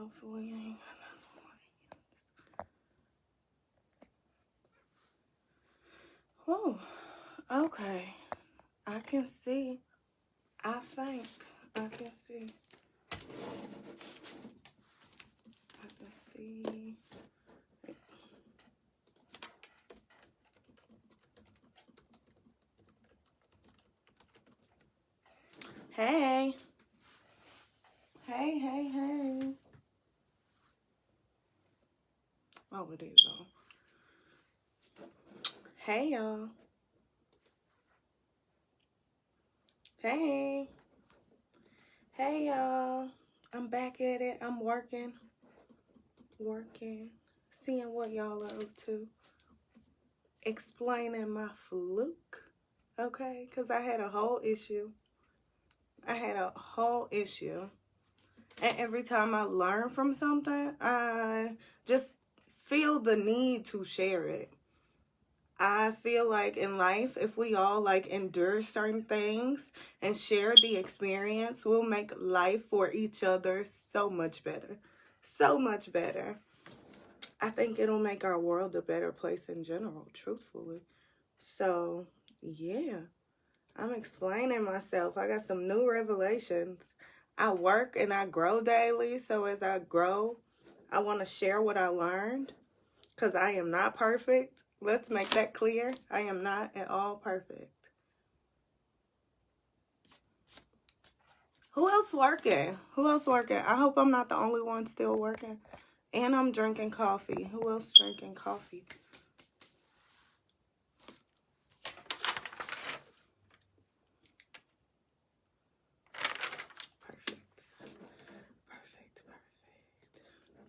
Hopefully I ain't got another one. Oh, okay. I can see. I think I can see. I can see. Hey. Hey. Oh, it is on. Hey, y'all. Hey. Hey, y'all. I'm back at it. I'm working. Seeing what y'all are up to. Explaining my fluke. Okay? Because I had a whole issue. And every time I learn from something, I just feel the need to share it. I feel like in life, if we all endure certain things and share the experience, we'll make life for each other so much better. So much better. I think it'll make our world a better place in general, truthfully. So, yeah. I'm explaining myself. I got some new revelations. I work and I grow daily. So as I grow, I want to share what I learned. Because I am not perfect. Let's make that clear. I am not at all perfect. Who else working? I hope I'm not the only one still working. And I'm drinking coffee. Who else drinking coffee? Perfect.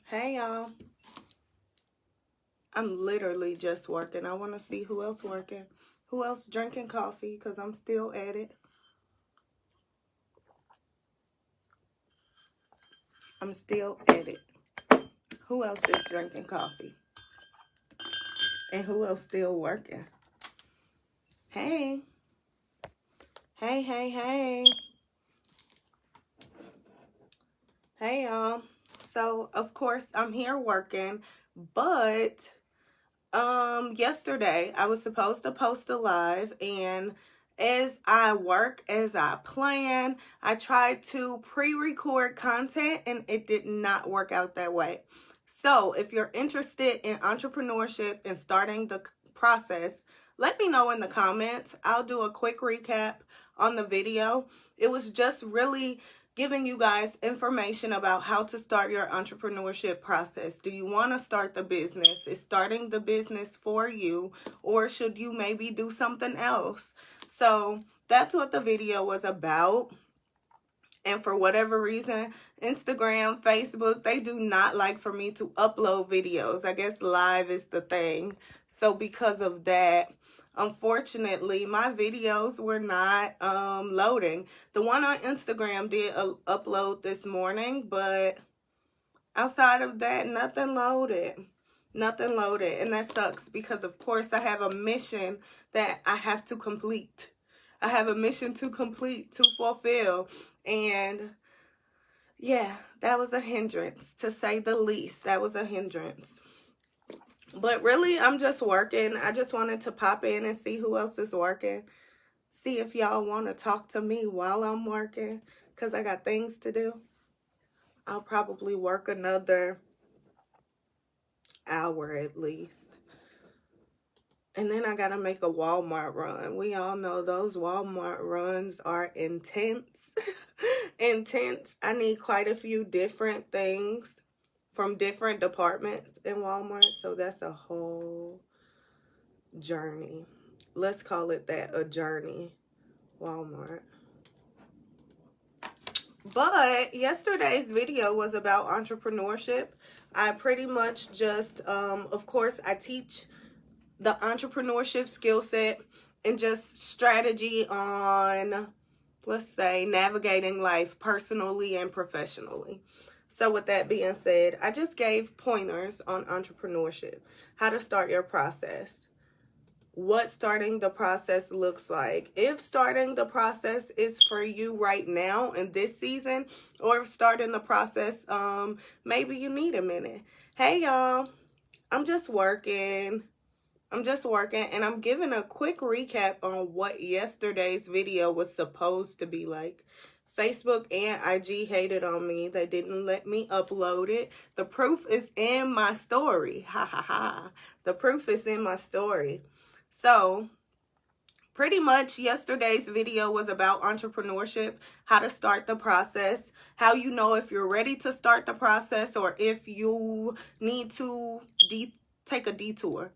Hey, y'all. I'm literally just working. I want to see who else working. Who else drinking coffee? Because I'm still at it. Who else is drinking coffee? And who else still working? Hey. Hey, y'all. So, of course, I'm here working. But, yesterday, I was supposed to post a live. And as I work, as I plan, I tried to pre-record content. And it did not work out that way. So, if you're interested in entrepreneurship and starting the process, let me know in the comments. I'll do a quick recap on the video. It was just really giving you guys information about how to start your entrepreneurship process. Do you want to start the business? Is starting the business for you? Or should you maybe do something else? So that's what the video was about. And for whatever reason, Instagram, Facebook, they do not like for me to upload videos. I guess live is the thing. So because of that, unfortunately, my videos were not loading. The one on Instagram did upload this morning, but outside of that, nothing loaded. And that sucks because, of course, I have a mission that I have to complete. I have a mission to complete, to fulfill. And yeah, that was a hindrance, to say the least. That was a hindrance. But really, I'm just working. I just wanted to pop in and see who else is working. See if y'all want to talk to me while I'm working, because I got things to do. I'll probably work another hour at least. And then I got to make a Walmart run. We all know those Walmart runs are intense. Intense. I need quite a few different things from different departments in Walmart. So that's a whole journey. Let's call it that, a journey. Walmart. But yesterday's video was about entrepreneurship. I pretty much just, of course, I teach the entrepreneurship skill set and just strategy on, let's say, navigating life personally and professionally. So with that being said, I just gave pointers on entrepreneurship, how to start your process. what starting the process looks like. If starting the process is for you right now in this season, or if starting the process, maybe you need a minute. Hey y'all, I'm just working. And I'm giving a quick recap on what yesterday's video was supposed to be like. Facebook and IG hated on me. They didn't let me upload it. The proof is in my story. Ha ha ha. The proof is in my story. So, pretty much yesterday's video was about entrepreneurship, how to start the process, how you know if you're ready to start the process or if you need to take a detour.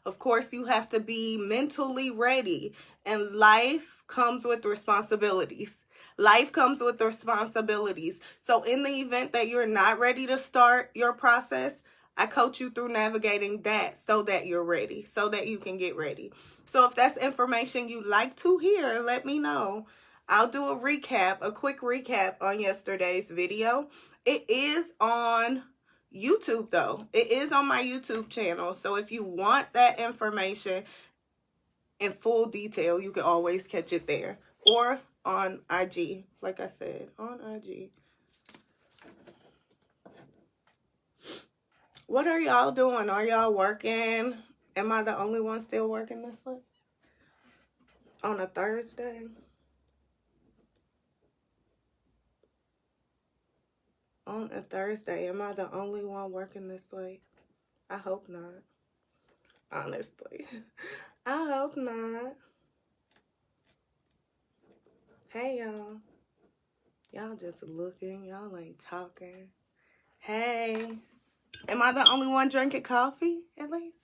Of course, you have to be mentally ready, and life comes with responsibilities. So in the event that you're not ready to start your process, I coach you through navigating that so that you're ready, so that you can get ready. So if that's information you'd like to hear, let me know. I'll do a quick recap on yesterday's video. It is on YouTube though. It is on my YouTube channel. So if you want that information in full detail, you can always catch it there. Or on IG, like I said, on IG. What are y'all doing? Are y'all working? Am I the only one still working this way? On a Thursday? On a Thursday, am I the only one working this late? I hope not. Honestly. I hope not. Hey, y'all. Y'all just looking. Y'all ain't talking. Hey. Am I the only one drinking coffee, at least?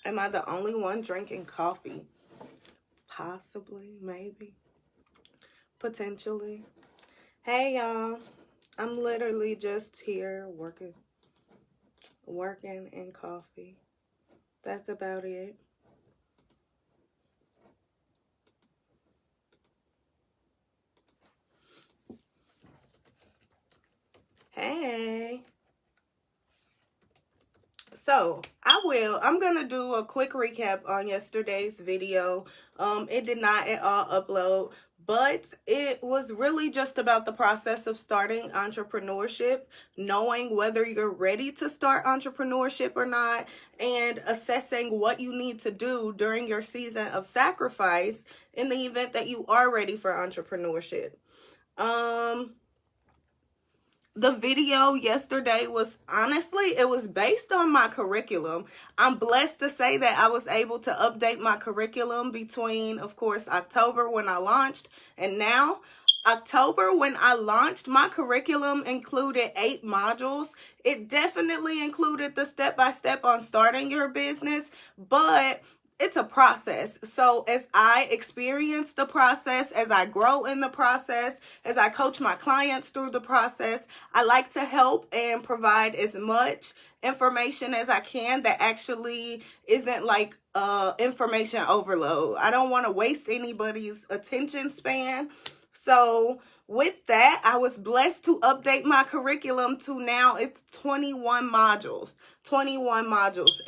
Am I the only one drinking coffee? Possibly, maybe, potentially. Hey, y'all. I'm literally just here working and coffee. That's about it. Hey. So, I'm going to do a quick recap on yesterday's video. It did not at all upload, but it was really just about the process of starting entrepreneurship, knowing whether you're ready to start entrepreneurship or not, and assessing what you need to do during your season of sacrifice in the event that you are ready for entrepreneurship. The video yesterday was, honestly, it was based on my curriculum. I'm blessed to say that I was able to update my curriculum between, of course, October when I launched and now. October when I launched, my curriculum included 8 modules. It definitely included the step-by-step on starting your business, but it's a process. So as I experience the process, as I grow in the process, as I coach my clients through the process, I like to help and provide as much information as I can that actually isn't like information overload. I don't want to waste anybody's attention span. So with that, I was blessed to update my curriculum to now it's 21 modules.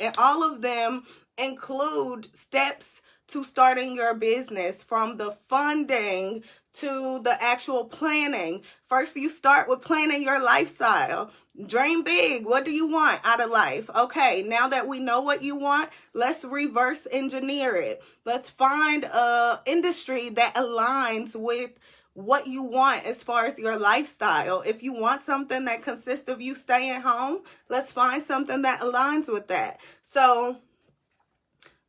And all of them include steps to starting your business, from the funding to the actual planning. First, you start with planning your lifestyle. Dream big. What do you want out of life? Okay, now that we know what you want, let's reverse engineer it. Let's find an industry that aligns with what you want as far as your lifestyle. If you want something that consists of you staying home, let's find something that aligns with that. So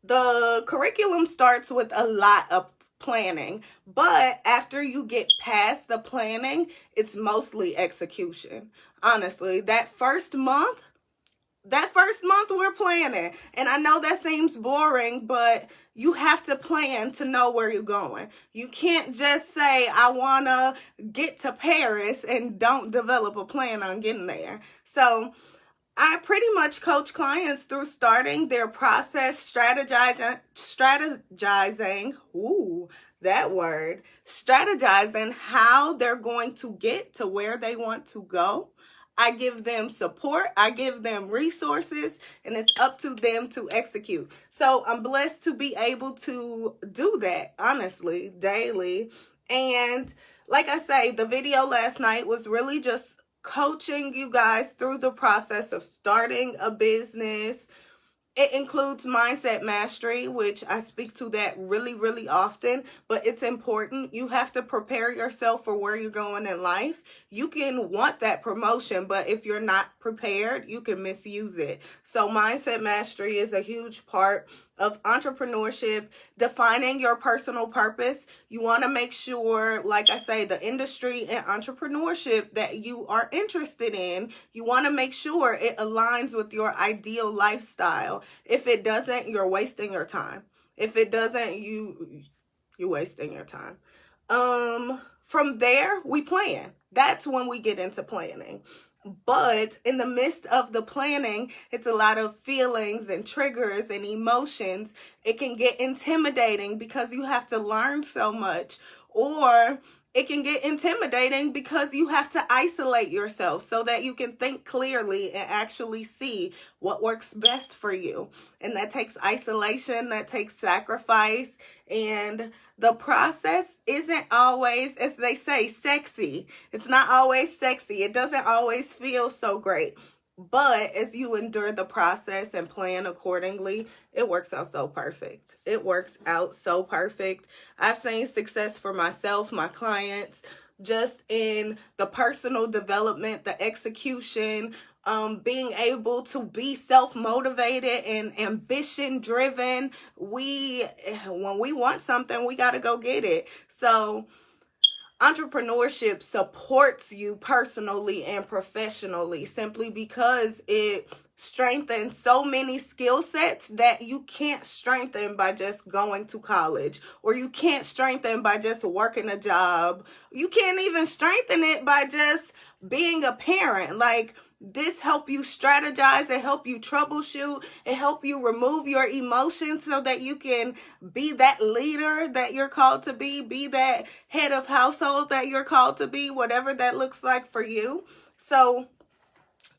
the curriculum starts with a lot of planning, but after you get past the planning, it's mostly execution. Honestly, that first month we're planning. And I know that seems boring, but you have to plan to know where you're going. You can't just say, I want to get to Paris and don't develop a plan on getting there. So I pretty much coach clients through starting their process, strategizing, strategizing how they're going to get to where they want to go. I give them support, I give them resources, and it's up to them to execute. So I'm blessed to be able to do that, honestly, daily. And like I say, the video last night was really just coaching you guys through the process of starting a business. It includes mindset mastery, which I speak to that really, really often, but it's important. You have to prepare yourself for where you're going in life. You can want that promotion, but if you're not prepared, you can misuse it. So mindset mastery is a huge part of entrepreneurship, defining your personal purpose. You want to make sure, like I say, the industry and entrepreneurship that you are interested in, you want to make sure it aligns with your ideal lifestyle. If it doesn't, you're wasting your time. If it doesn't, you're wasting your time. From there, we plan. That's when we get into planning. But in the midst of the planning, it's a lot of feelings and triggers and emotions. It can get intimidating because you have to learn so much, or it can get intimidating because you have to isolate yourself so that you can think clearly and actually see what works best for you. And that takes isolation, that takes sacrifice, and the process isn't always, as they say, sexy. It's not always sexy. It doesn't always feel so great. But as you endure the process and plan accordingly, it works out so perfect. It works out so perfect. I've seen success for myself, my clients, just in the personal development, the execution, being able to be self-motivated and ambition-driven. When we want something, we got to go get it. So entrepreneurship supports you personally and professionally simply because it strengthens so many skill sets that you can't strengthen by just going to college, or you can't strengthen by just working a job. You can't even strengthen it by just being a parent. Like, this help you strategize, it help you troubleshoot, it help you remove your emotions so that you can be that leader that you're called to be that head of household that you're called to be, whatever that looks like for you. So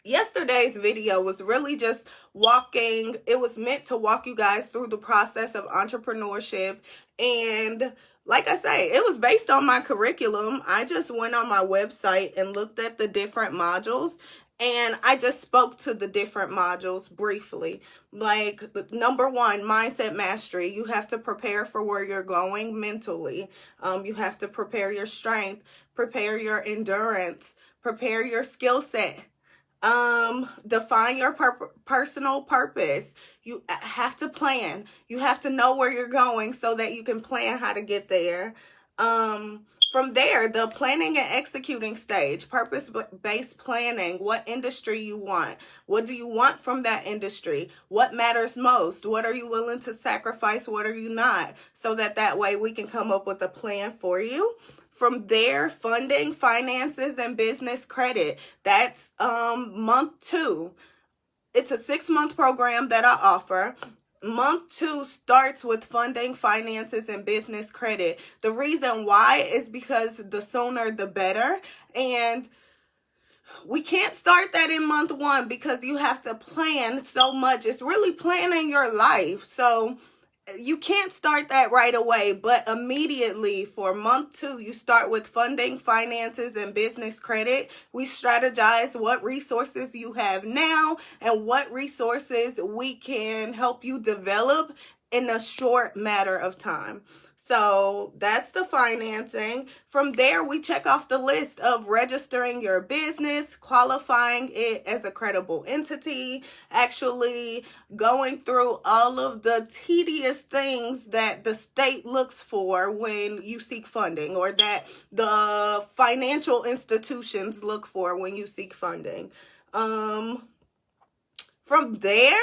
yesterday's video was really just it was meant to walk you guys through the process of entrepreneurship. And like I say, it was based on my curriculum. I just went on my website and looked at the different modules, and I just spoke to the different modules briefly. Like, number 1, mindset mastery. You have to prepare for where you're going mentally. You have to prepare your strength, prepare your endurance, prepare your skill set. Define your personal purpose. You have to plan. You have to know where you're going so that you can plan how to get there. From there, the planning and executing stage, purpose-based planning, what industry you want. What do you want from that industry? What matters most? What are you willing to sacrifice? What are you not? So that way we can come up with a plan for you. From there, funding, finances, and business credit. That's month 2. It's a 6-month program that I offer. Month 2 starts with funding, finances, and business credit. The reason why is because the sooner the better. And we can't start that in month 1 because you have to plan so much. It's really planning your life. So you can't start that right away, but immediately for month 2, you start with funding, finances, and business credit. We strategize what resources you have now and what resources we can help you develop in a short matter of time. So that's the financing. From there, we check off the list of registering your business, qualifying it as a credible entity, actually going through all of the tedious things that the state looks for when you seek funding, or that the financial institutions look for when you seek funding. From there,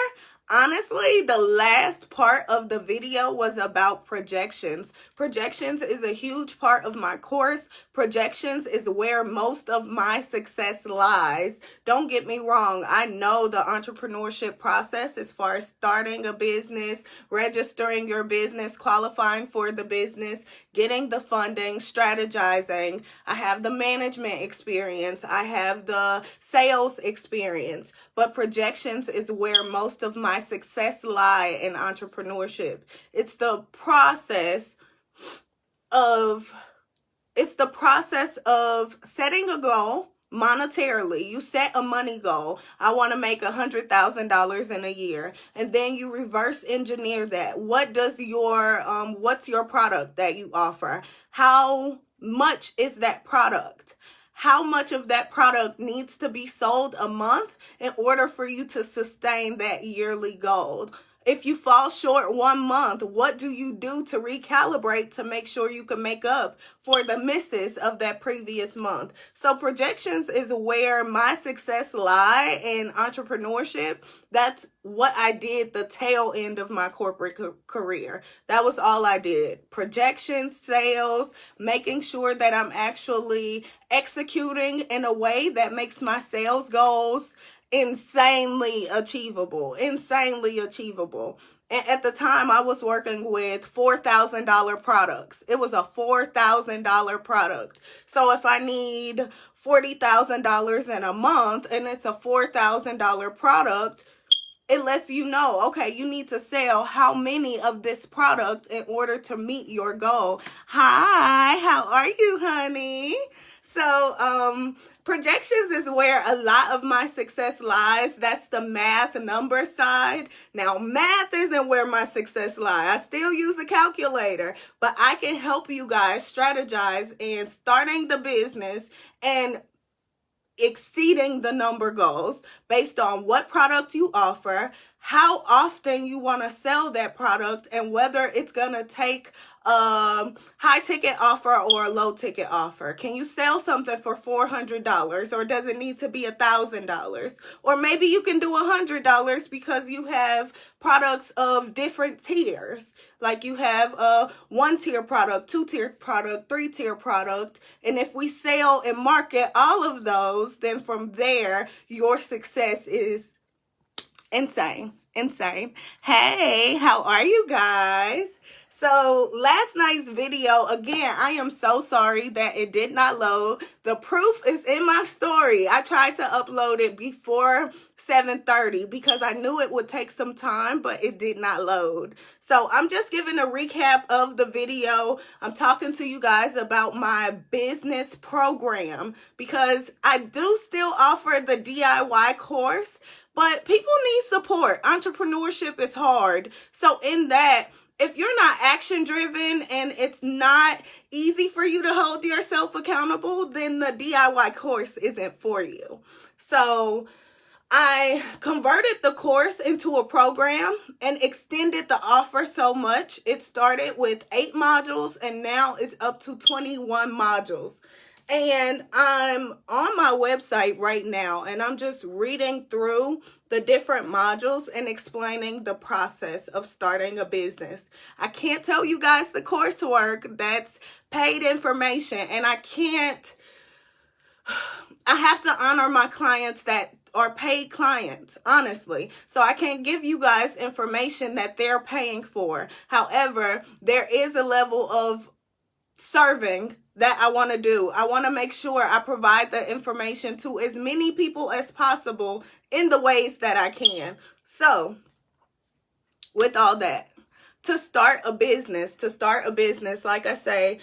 honestly, the last part of the video was about projections. Projections is a huge part of my course. Projections is where most of my success lies. Don't get me wrong. I know the entrepreneurship process as far as starting a business, registering your business, qualifying for the business, getting the funding, strategizing. I have the management experience. I have the sales experience. But projections is where most of my success lie in entrepreneurship. It's the process of setting a goal monetarily. You set a money goal. I want to make $100,000 in a year, and then you reverse engineer that. What's your product that you offer? How much is that product? How much of that product needs to be sold a month in order for you to sustain that yearly goal? If you fall short 1 month, what do you do to recalibrate to make sure you can make up for the misses of that previous month? So projections is where my success lie in entrepreneurship. That's what I did the tail end of my corporate career. That was all I did. Projections, sales, making sure that I'm actually executing in a way that makes my sales goals insanely achievable. And at the time, I was working with $4,000 products. It was a $4,000 product. So if I need $40,000 in a month and it's a $4,000 product, it lets you know, okay, you need to sell how many of this product in order to meet your goal. Hi, how are you, honey? So, projections is where a lot of my success lies. That's the math number side. Now, math isn't where my success lies. I still use a calculator, but I can help you guys strategize in starting the business and exceeding the number goals based on what product you offer, how often you want to sell that product, and whether it's going to take a high ticket offer or a low ticket offer. Can you sell something for $400, or does it need to be $1,000? Or maybe you can do $100 because you have products of different tiers. Like you have a 1-tier product, 2-tier product, 3-tier product. And if we sell and market all of those, then from there, your success is insane. Hey, how are you guys? So last night's video, again, I am so sorry that it did not load. The proof is in my story. I tried to upload it before 7:30 because I knew it would take some time, but it did not load. So I'm just giving a recap of the video. I'm talking to you guys about my business program because I do still offer the DIY course, but people need support. Entrepreneurship is hard. So in that, if you're not action driven and it's not easy for you to hold yourself accountable, then the DIY course isn't for you. So I converted the course into a program and extended the offer so much. It started with 8 modules and now it's up to 21 modules. And I'm on my website right now and I'm just reading through the different modules and explaining the process of starting a business. I can't tell you guys the coursework. That's paid information, and I have to honor my clients that are paid clients, honestly. So I can't give you guys information that they're paying for. However, there is a level of serving that I want to do. I want to make sure I provide the information to as many people as possible in the ways that I can. So, with all that, to start a business, like I say,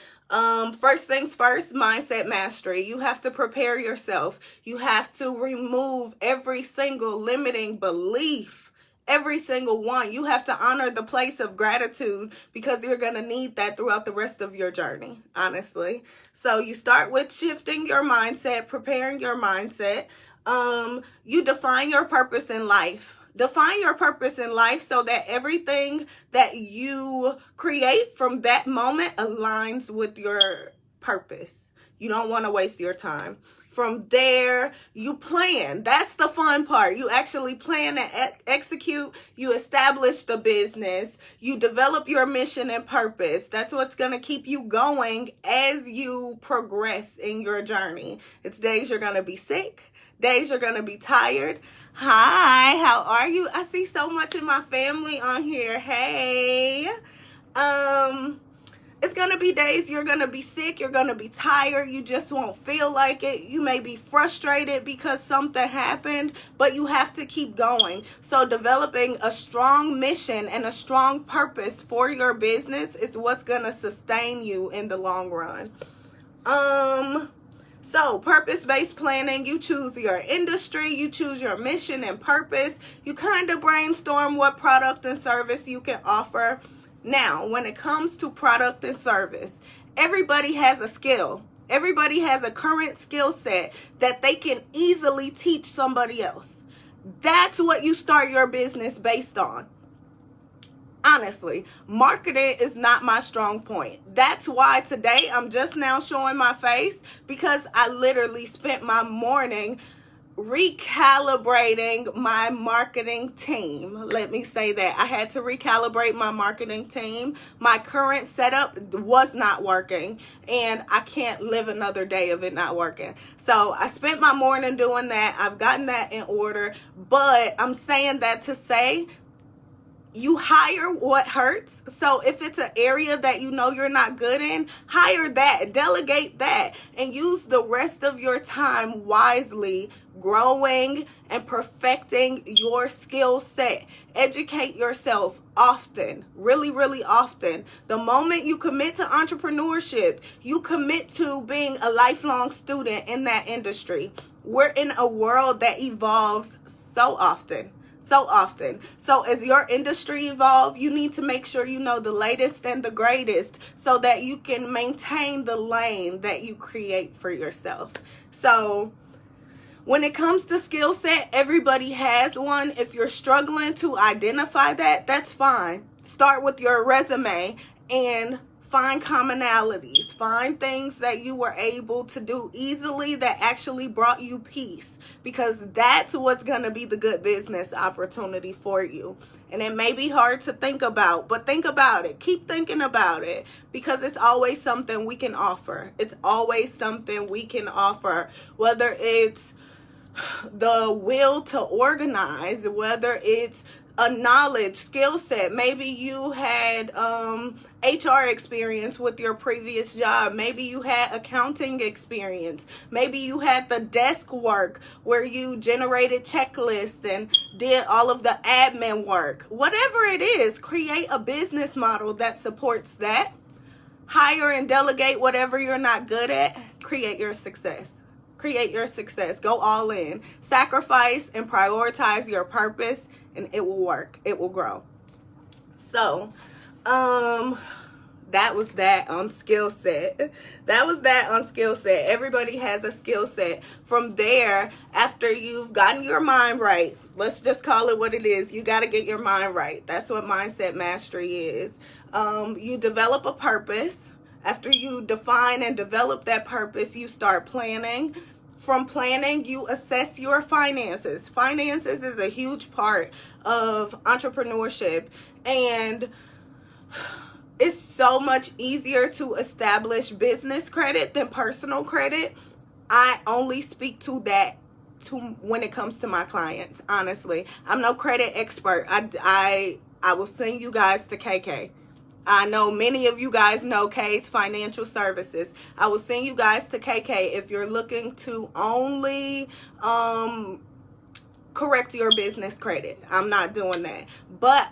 first things first, mindset mastery. You have to prepare yourself. You have to remove every single limiting belief. Every single one. You have to honor the place of gratitude because you're going to need that throughout the rest of your journey, honestly. So you start with shifting your mindset, preparing your mindset. You define your purpose in life. Define your purpose in life so that everything that you create from that moment aligns with your purpose. You don't want to waste your time. From there, you plan. That's the fun part. You actually plan and execute. You establish the business. You develop your mission and purpose. That's what's going to keep you going as you progress in your journey. It's days you're going to be sick. Days you're going to be tired. Hi, how are you? I see so much of my family on here. Hey. It's going to be days you're going to be sick, you're going to be tired, you just won't feel like it. You may be frustrated because something happened, but you have to keep going. So developing a strong mission and a strong purpose for your business is what's going to sustain you in the long run. So purpose-based planning, you choose your industry, you choose your mission and purpose. You kind of brainstorm what product and service you can offer. Now, when it comes to product and service, everybody has a skill. Everybody has a current skill set that they can easily teach somebody else. That's what you start your business based on. Honestly, marketing is not my strong point. That's why today I'm just now showing my face, because I literally spent my morning recalibrating my marketing team. Let me say that. I had to recalibrate my marketing team. My current setup was not working, and I can't live another day of it not working. So I spent my morning doing that. I've gotten that in order, but I'm saying that to say, you hire what hurts. So if it's an area that you know you're not good in, hire that, delegate that, and use the rest of your time wisely, growing and perfecting your skill set. Educate yourself often, really, really often. The moment you commit to entrepreneurship, you commit to being a lifelong student in that industry. We're in a world that evolves so often. So as your industry evolves, you need to make sure you know the latest and the greatest so that you can maintain the lane that you create for yourself. So when it comes to skill set, everybody has one. If you're struggling to identify that, that's fine. Start with your resume and find commonalities. Find things that you were able to do easily that actually brought you peace, because that's what's going to be the good business opportunity for you. And it may be hard to think about, but think about it. Keep thinking about it, because it's always something we can offer. It's always something we can offer, whether it's the will to organize, whether it's a knowledge, skill set. Maybe you had HR experience with your previous job. Maybe you had accounting experience. Maybe you had the desk work where you generated checklists and did all of the admin work. Whatever it is, create a business model that supports that. Hire and delegate whatever you're not good at. Create your success. Create your success. Go all in. Sacrifice and prioritize your purpose, and it will work. It will grow. So, that was that on skill set. Everybody has a skill set. From there, after you've gotten your mind right, let's just call it what it is. You got to get your mind right. That's what mindset mastery is. You develop a purpose. After you define and develop that purpose, you start planning. From planning, you assess your finances. Finances is a huge part of entrepreneurship, and it's so much easier to establish business credit than personal credit. I only speak to that when it comes to my clients, honestly. I'm no credit expert. I will send you guys to KK. I know many of you guys know K's Financial Services. I will send you guys to KK if you're looking to only correct your business credit. I'm not doing that. But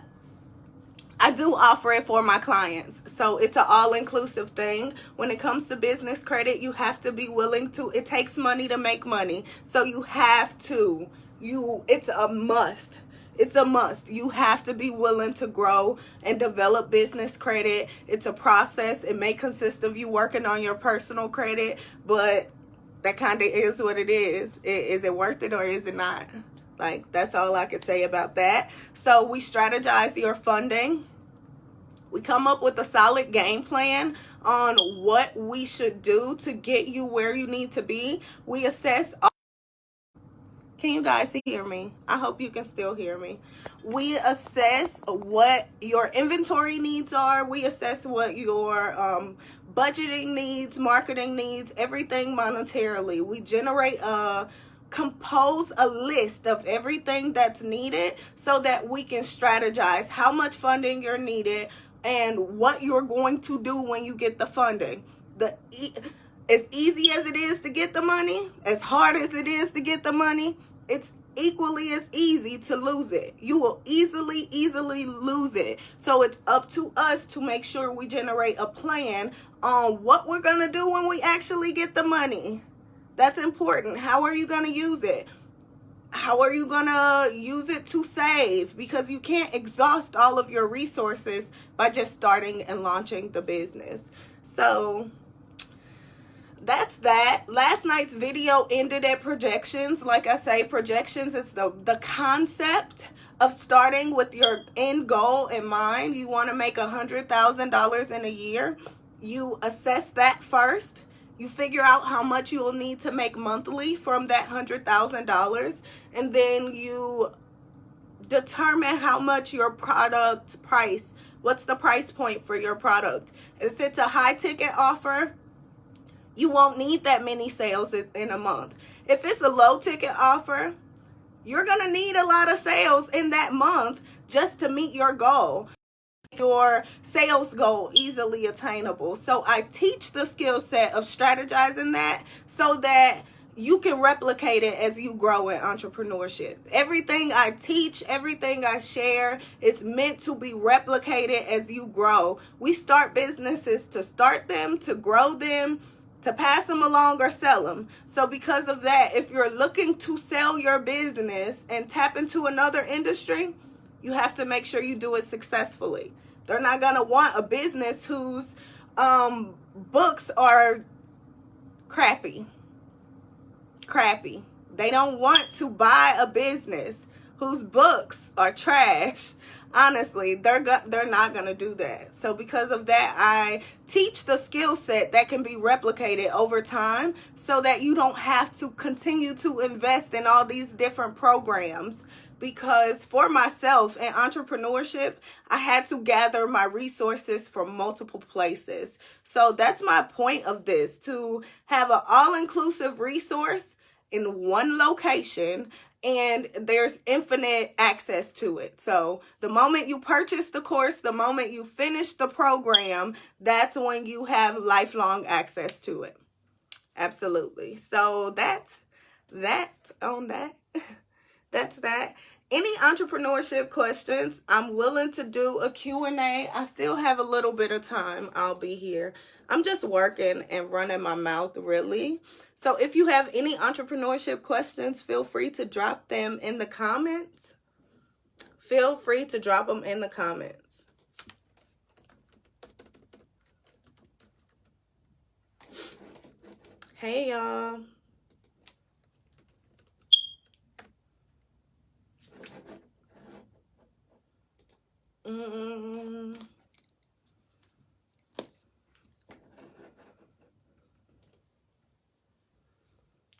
I do offer it for my clients. So it's an all-inclusive thing. When it comes to business credit, you have to be willing to. It takes money to make money. So you have to. It's a must. It's a must. You have to be willing to grow and develop business credit. It's a process. It may consist of you working on your personal credit, but that kind of is what it is. Is it worth it or is it not? Like, that's all I could say about that. So we strategize your funding. We come up with a solid game plan on what we should do to get you where you need to be. We assess. Can you guys hear me? I hope you can still hear me. We assess what your inventory needs are. We assess what your budgeting needs, marketing needs, everything monetarily. We compose a list of everything that's needed so that we can strategize how much funding you're needed, and what you're going to do when you get the funding. As easy as it is to get the money, as hard as it is to get the money, it's equally as easy to lose it. You will easily lose it. So it's up to us to make sure we generate a plan on what we're going to do when we actually get the money. That's important. How are you going to use it? How are you going to use it to save? Because you can't exhaust all of your resources by just starting and launching the business. So that's that. Last night's video ended at projections. Like I say, projections is the concept of starting with your end goal in mind. You want to make $100,000 in a year. You assess that first. You figure out how much you'll need to make monthly from that $100,000. And then you determine how much your product price. What's the price point for your product? If it's a high ticket offer, you won't need that many sales in a month. If it's a low ticket offer, you're going to need a lot of sales in that month just to meet your goal. Your sales goal easily attainable. So I teach the skill set of strategizing that so that you can replicate it as you grow in entrepreneurship. Everything I teach, everything I share is meant to be replicated as you grow. We start businesses to start them, to grow them, to pass them along or sell them. So because of that, if you're looking to sell your business and tap into another industry, you have to make sure you do it successfully. They're not going to want a business whose books are crappy. They don't want to buy a business whose books are trash. Honestly, they're not going to do that. So because of that, I teach the skill set that can be replicated over time so that you don't have to continue to invest in all these different programs. Because for myself in entrepreneurship, I had to gather my resources from multiple places. So that's my point of this, to have an all-inclusive resource in one location, and there's infinite access to it. So the moment you purchase the course, the moment you finish the program, that's when you have lifelong access to it. Absolutely. So that's that on that. That's that. Any entrepreneurship questions, I'm willing to do a Q&A. I still have a little bit of time. I'll be here. I'm just working and running my mouth, really. So if you have any entrepreneurship questions, feel free to drop them in the comments. Feel free to drop them in the comments. Hey, y'all.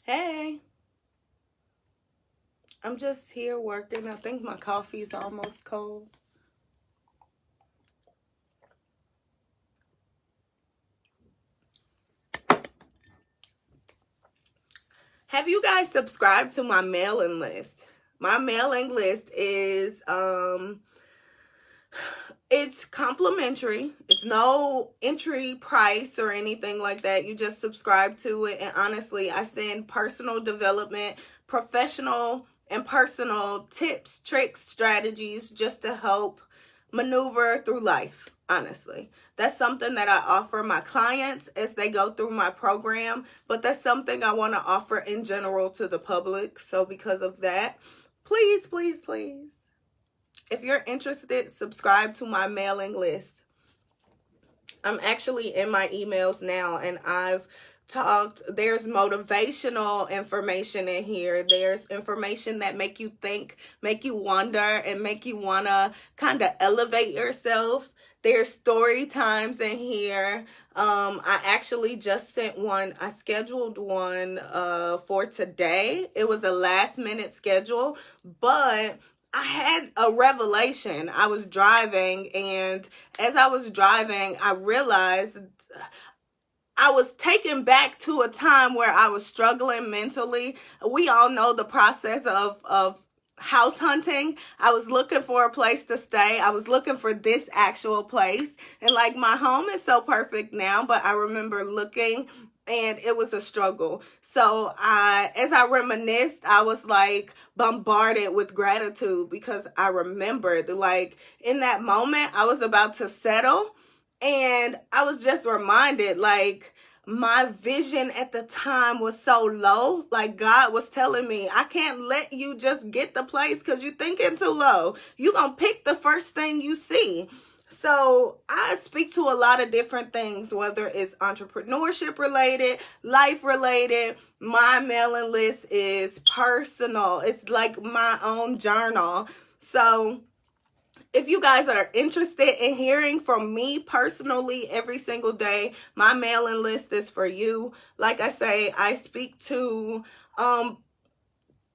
Hey, I'm just here working. I think my coffee's almost cold. Have you guys subscribed to my mailing list? My mailing list is it's complimentary. It's no entry price or anything like that. You just subscribe to it. And honestly, I send personal development, professional and personal tips, tricks, strategies just to help maneuver through life. Honestly, that's something that I offer my clients as they go through my program. But that's something I want to offer in general to the public. So because of that, please, please, please, if you're interested, subscribe to my mailing list. I'm actually in my emails now, and I've talked, there's motivational information in here. There's information that make you think, make you wonder, and make you want to kind of elevate yourself. There's story times in here. I actually just sent one. I scheduled one for today. It was a last minute schedule, but I had a revelation. I was driving, and as I was driving, I realized I was taken back to a time where I was struggling mentally. We all know the process of house hunting. I was looking for a place to stay. I was looking for this actual place. And like my home is so perfect now, but I remember looking and it was a struggle. So as I reminisced, I was like bombarded with gratitude because I remembered like in that moment I was about to settle and I was just reminded like my vision at the time was so low. Like God was telling me, I can't let you just get the place because you're thinking too low. You're going to pick the first thing you see. So I speak to a lot of different things, whether it's entrepreneurship related, life related. My mailing list is personal. It's like my own journal. So if you guys are interested in hearing from me personally every single day, my mailing list is for you. Like I say, I speak to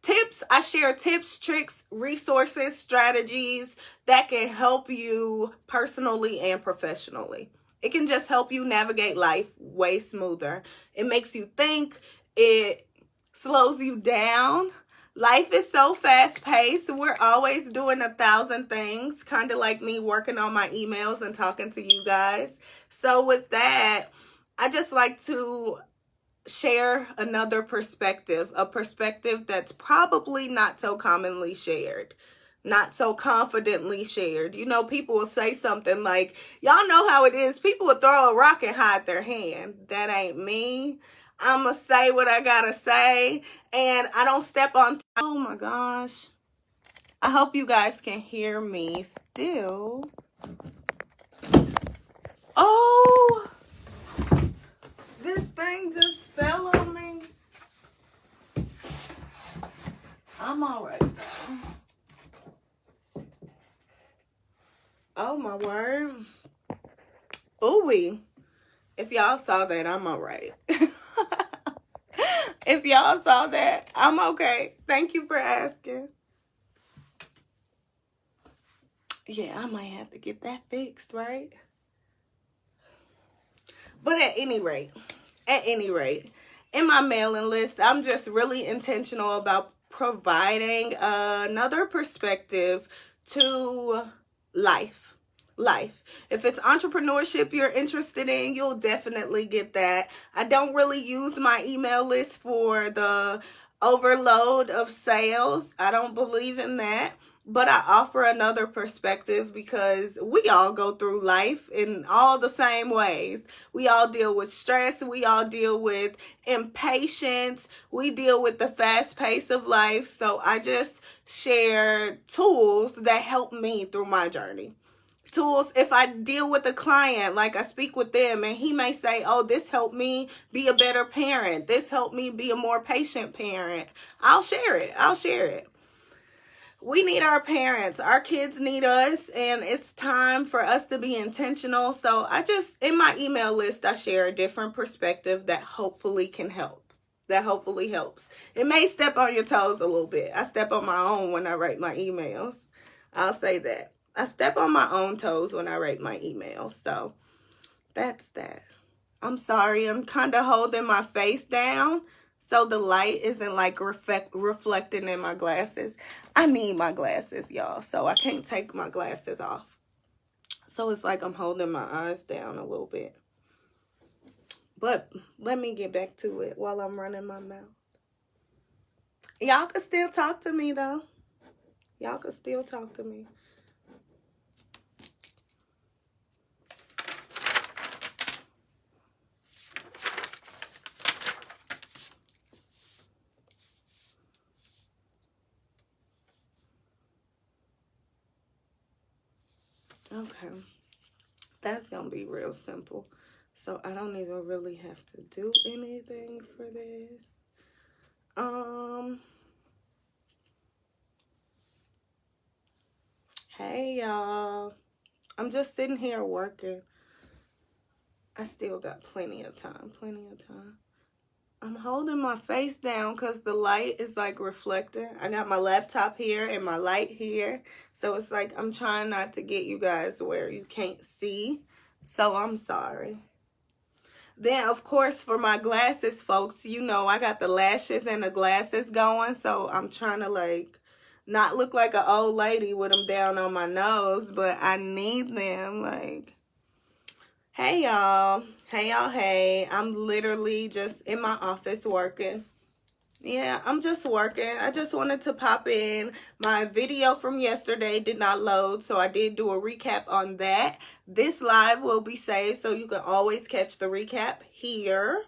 tips. I share tips, tricks, resources, strategies that can help you personally and professionally. It can just help you navigate life way smoother. It makes you think. It slows you down. Life is so fast paced. We're always doing 1,000 things, kind of like me working on my emails and talking to you guys. So with that, I just like to share another perspective, a perspective that's probably not so commonly shared, not so confidently shared. You know, people will say something like, y'all know how it is. People will throw a rock and hide their hand. That ain't me. I'm going to say what I got to say, and I don't step on. Oh my gosh. I hope you guys can hear me still. Oh, this thing just fell on me. I'm all right though. Oh my word. Ooh-wee. If y'all saw that, I'm all right. If y'all saw that, I'm okay. Thank you for asking. Yeah, I might have to get that fixed, right? But at any rate, in my mailing list, I'm just really intentional about providing another perspective to life. If it's entrepreneurship you're interested in, you'll definitely get that. I don't really use my email list for the overload of sales. I don't believe in that. But I offer another perspective because we all go through life in all the same ways. We all deal with stress. We all deal with impatience. We deal with the fast pace of life. So I just share tools that help me through my journey. Tools, if I deal with a client, like I speak with them and he may say, oh, this helped me be a better parent. This helped me be a more patient parent. I'll share it. We need our parents. Our kids need us, and it's time for us to be intentional. So in my email list, I share a different perspective that hopefully can help. That hopefully helps. It may step on your toes a little bit. I step on my own when I write my emails. I'll say that. I step on my own toes when I write my emails. So that's that. I'm sorry. I'm kind of holding my face down so the light isn't like reflecting in my glasses. I need my glasses, y'all, so I can't take my glasses off. So it's like I'm holding my eyes down a little bit. But let me get back to it while I'm running my mouth. Y'all can still talk to me, though. Y'all can still talk to me. Okay, that's gonna be real simple. So I don't even really have to do anything for this. Hey y'all. I'm just sitting here working. I still got plenty of time. I'm holding my face down because the light is like reflecting. I got my laptop here and my light here. So it's like I'm trying not to get you guys where you can't see. So I'm sorry. Then, of course, for my glasses, folks, you know, I got the lashes and the glasses going. So I'm trying to like not look like an old lady with them down on my nose, but I need them. Like, hey y'all, hey, I'm literally just in my office working. Yeah, I'm just working. I just wanted to pop in. My video from yesterday did not load, so I did do a recap on that. This live will be saved, so you can always catch the recap here.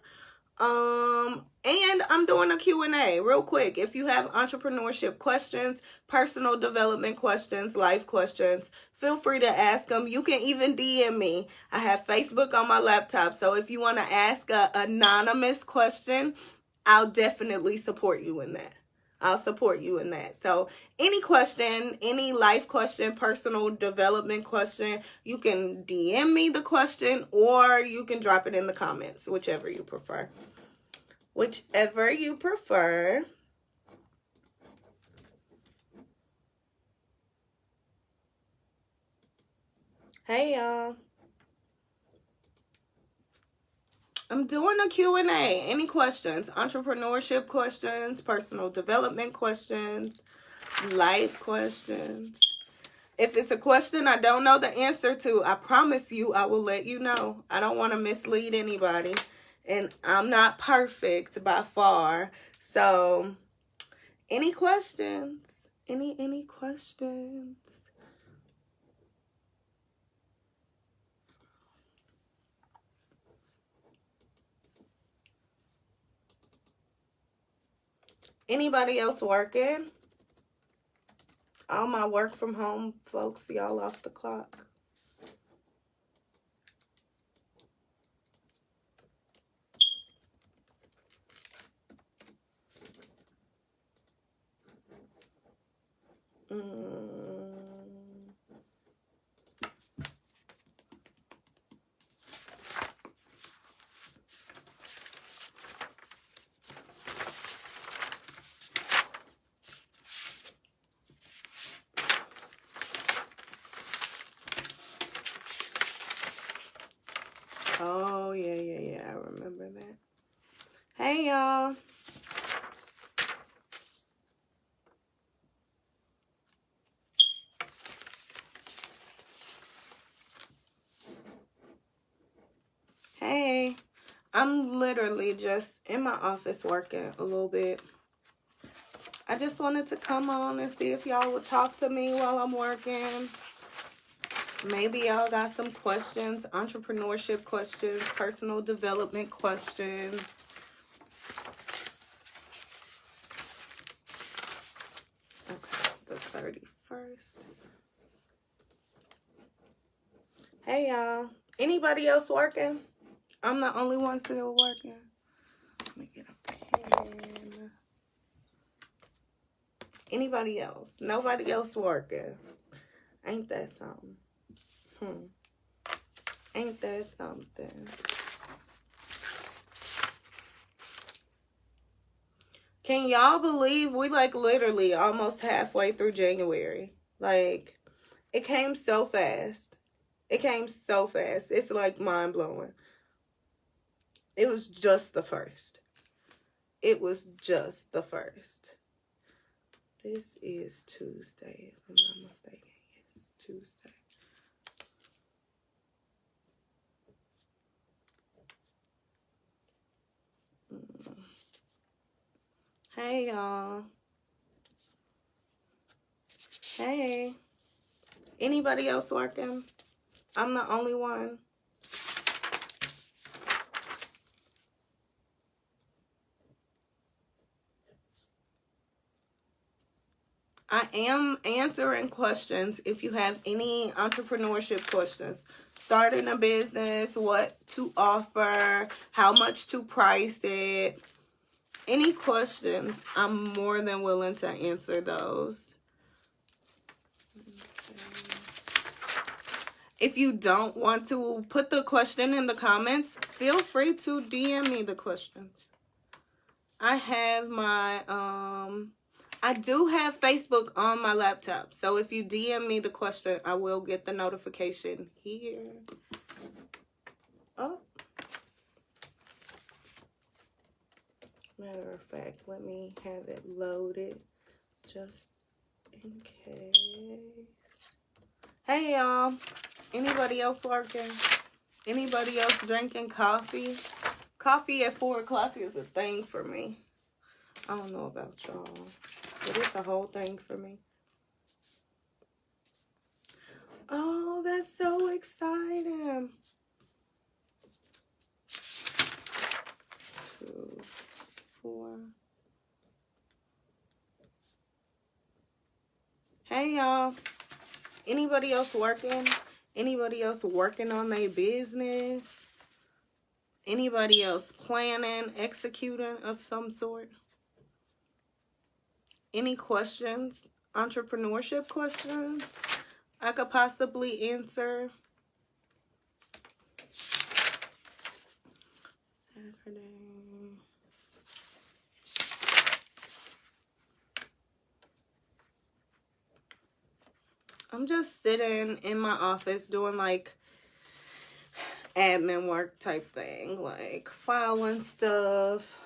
And I'm doing a Q&A real quick. If you have entrepreneurship questions, personal development questions, life questions, feel free to ask them. You can even DM me. I have Facebook on my laptop, so if you want to ask an anonymous question, I'll definitely support you in that. I'll support you in that. So any question, any life question, personal development question, you can DM me the question or you can drop it in the comments, whichever you prefer. Whichever you prefer. Hey, y'all. I'm doing a Q&A. Any questions? Entrepreneurship questions, personal development questions, life questions. If it's a question I don't know the answer to, I promise you I will let you know. I don't want to mislead anybody. And I'm not perfect by far. So, any questions? Any questions? Anybody else working? All my work from home folks, y'all off the clock. Oh, yeah. I remember that. Hey, y'all. Hey. I'm literally just in my office working a little bit. I just wanted to come on and see if y'all would talk to me while I'm working. Maybe y'all got some questions, entrepreneurship questions, personal development questions. Okay, the 31st. Hey, y'all. Anybody else working? I'm the only one still working. Let me get a pen. Anybody else? Nobody else working. Ain't that something? Ain't that something? Can y'all believe we like literally almost halfway through January? Like, it came so fast. It came so fast. It's like mind blowing. It was just the first. It was just the first. This is Tuesday, if I'm not mistaken. It's Tuesday. Hey, y'all. Hey. Anybody else working? I'm the only one. I am answering questions if you have any entrepreneurship questions. Starting a business, what to offer, how much to price it. Any questions, I'm more than willing to answer those. If you don't want to put the question in the comments, feel free to DM me the questions. I have my, I do have Facebook on my laptop. So if you DM me the question, I will get the notification here. Oh. Matter of fact, let me have it loaded just In case. Hey, y'all. Anybody else working? Anybody else drinking coffee? Coffee at 4 o'clock is a thing for me. I don't know about y'all, but it's a whole thing for me. Oh, that's so exciting. 2, 4. Hey, y'all. Anybody else working? Anybody else working on their business? Anybody else planning, executing of some sort? Any questions? Entrepreneurship questions I could possibly answer? Saturday. I'm just sitting in my office doing like admin work type thing, like filing stuff,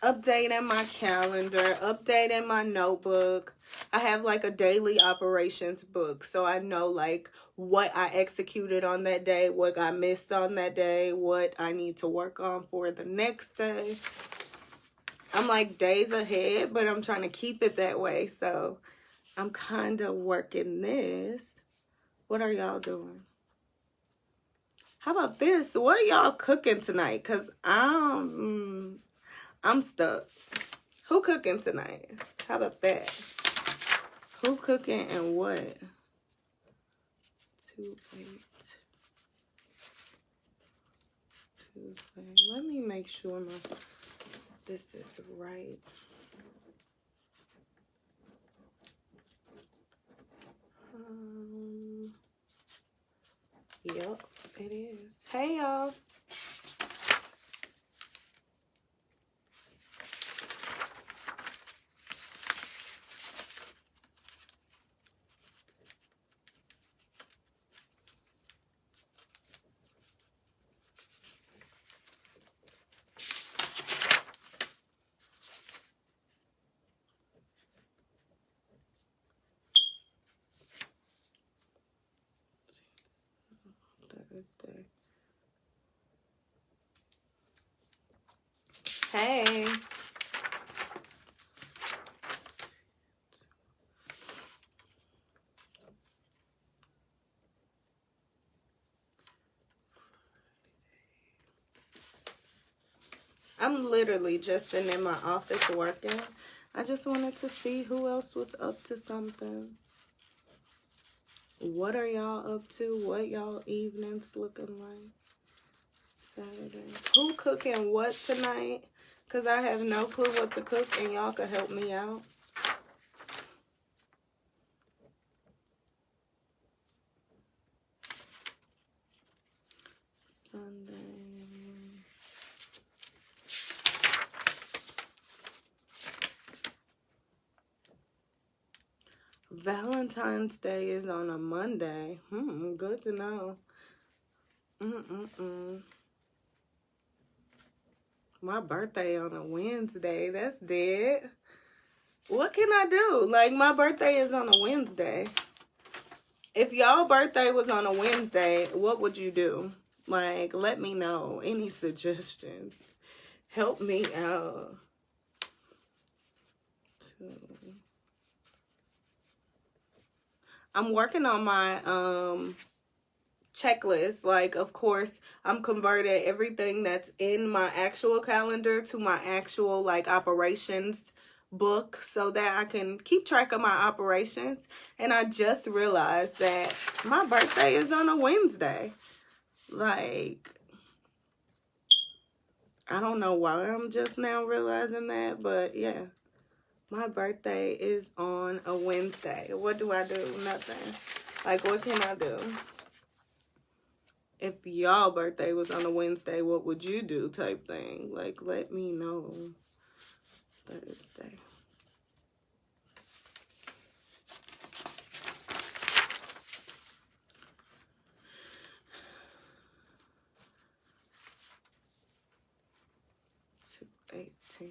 updating my calendar, updating my notebook. I have like a daily operations book, so I know like what I executed on that day, what I missed on that day, what I need to work on for the next day. I'm like days ahead, but I'm trying to keep it that way, so I'm kind of working this. What are y'all doing? How about this? What are y'all cooking tonight? Because I'm stuck. Who cooking tonight? How about that? Who cooking and what? 2, 8. Tuesday. Let me make sure this is right. Yep, it is. Hey, y'all. Thursday. Hey. I'm literally just sitting in my office working. I just wanted to see who else was up to something. What are y'all up to? What y'all evenings looking like? Saturday. Who cooking what tonight? Because I have no clue what to cook and y'all could help me out. Sunday. Valentine's Day is on a Monday. Good to know. My birthday on a Wednesday. That's dead. What can I do? Like, my birthday is on a Wednesday. If y'all birthday was on a Wednesday, what would you do? Like, let me know. Any suggestions? Help me out. I'm working on my checklist. Like, of course, I'm converting everything that's in my actual calendar to my actual like operations book so that I can keep track of my operations. And I just realized that my birthday is on a Wednesday. Like, I don't know why I'm just now realizing that, but yeah. My birthday is on a Wednesday. What do I do? Nothing. Like, what can I do? If y'all birthday was on a Wednesday, what would you do type thing? Like, let me know. Thursday. $2.18.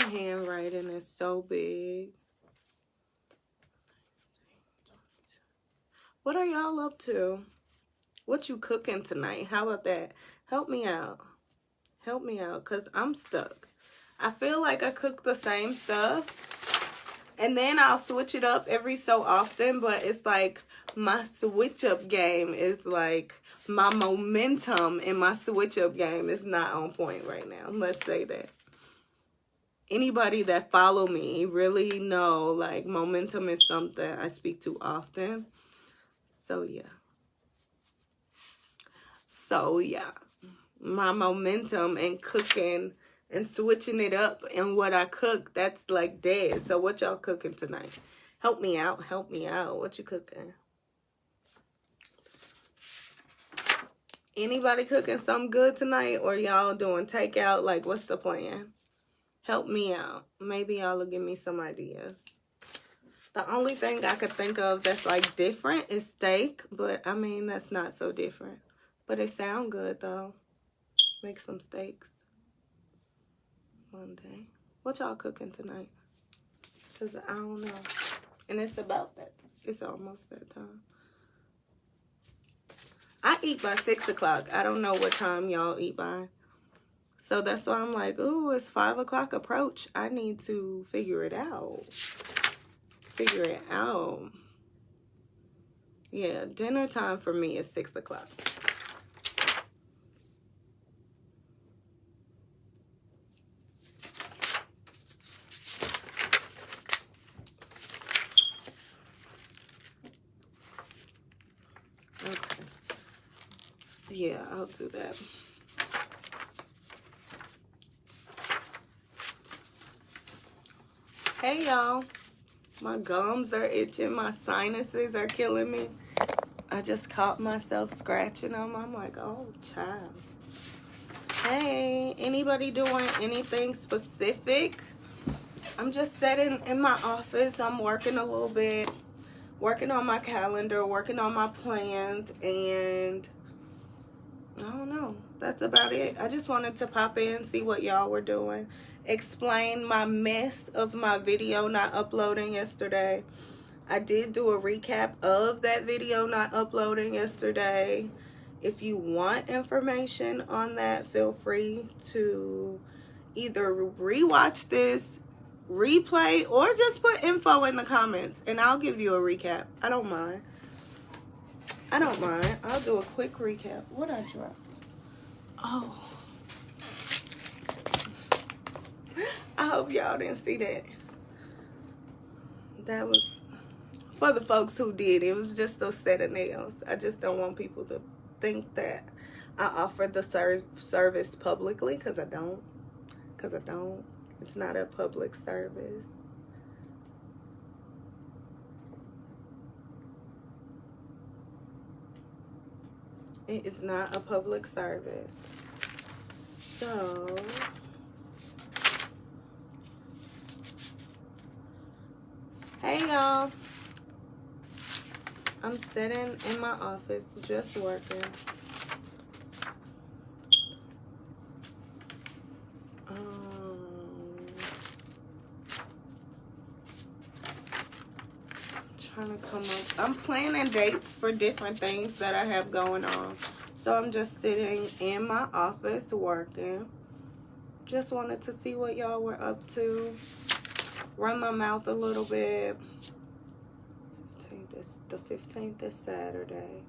handwriting is so big. What are y'all up to? What you cooking tonight? How about that? Help me out. Help me out, because I'm stuck. I feel like I cook the same stuff, and then I'll switch it up every so often, but it's like my switch up game is like, my momentum in my switch up game is not on point right now. Let's say that. Anybody that follow me really know, like, momentum is something I speak to often. So yeah. My momentum in cooking and switching it up and what I cook, that's like dead. So what y'all cooking tonight? Help me out. Help me out. What you cooking? Anybody cooking something good tonight, or y'all doing takeout? Like, what's the plan? Help me out. Maybe y'all will give me some ideas. The only thing I could think of that's like different is steak, but I mean, that's not so different. But it sound good though. Make some steaks one day. What y'all cooking tonight? Because I don't know. And it's about that. It's almost that time. I eat by 6 o'clock. I don't know what time y'all eat by. So that's why I'm like, ooh, it's 5 o'clock approach. I need to figure it out. Figure it out. Yeah, dinner time for me is 6 o'clock. Okay. Yeah, I'll do that. Hey, y'all. My gums are itching. My sinuses are killing me. I just caught myself scratching them. I'm like, oh, child. Hey, anybody doing anything specific? I'm just sitting in my office. I'm working a little bit. Working on my calendar. Working on my plans. And I don't know. That's about it. I just wanted to pop in, see what y'all were doing. Explain my mess of my video not uploading yesterday. I did do a recap of that video not uploading yesterday. If you want information on that, feel free to either rewatch this, replay, or just put info in the comments and I'll give you a recap. I don't mind. I'll do a quick recap. What I drop? Oh. I hope y'all didn't see that. That was for the folks who did. It was just a set of nails. I just don't want people to think that I offer the service publicly, because I don't. It's not a public service. It is not a public service. So hey y'all, I'm sitting in my office just working. Trying to come up. I'm planning dates for different things that I have going on. So I'm just sitting in my office working. Just wanted to see what y'all were up to. Run my mouth a little bit. The 15th is Saturday.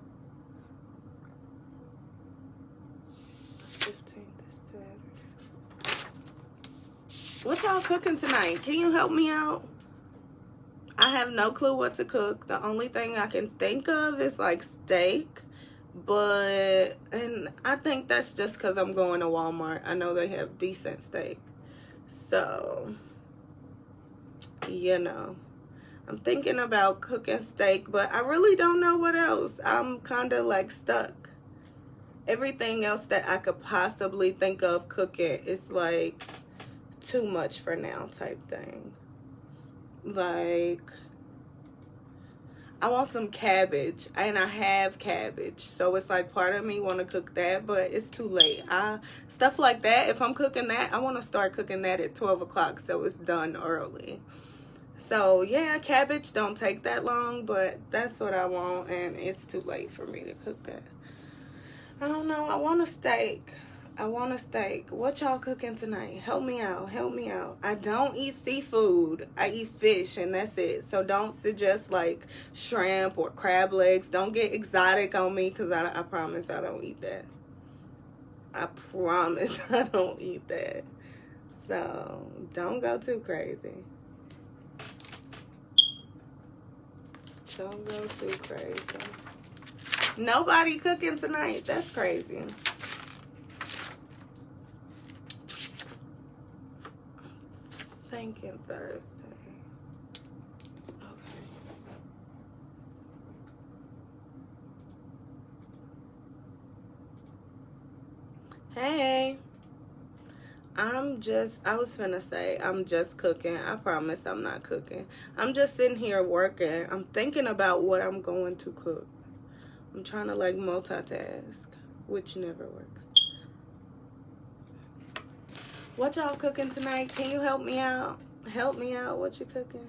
15th is Saturday. What y'all cooking tonight? Can you help me out? I have no clue what to cook. The only thing I can think of is like steak. And I think that's just because I'm going to Walmart. I know they have decent steak. So, you know, I'm thinking about cooking steak, but I really don't know what else. I'm kind of like stuck. Everything else that I could possibly think of cooking is like too much for now type thing. Like, I want some cabbage, and I have cabbage, so it's like part of me want to cook that, but it's too late. Stuff like that, if I'm cooking that, I want to start cooking that at 12 o'clock so it's done early. So yeah, cabbage don't take that long, but that's what I want, and it's too late for me to cook that. I don't know. I want a steak. What y'all cooking tonight? Help me out. I don't eat seafood. I eat fish, and that's it. So don't suggest like shrimp or crab legs. Don't get exotic on me, because I promise I don't eat that. I promise I don't eat that. So don't go too crazy. Don't go too crazy. Nobody cooking tonight. That's crazy. Thinking Thursday. Okay. Hey. I was finna say, I'm just cooking. I promise I'm not cooking. I'm just sitting here working. I'm thinking about what I'm going to cook. I'm trying to like multitask, which never works. What y'all cooking tonight? Can you help me out? Help me out. What you cooking?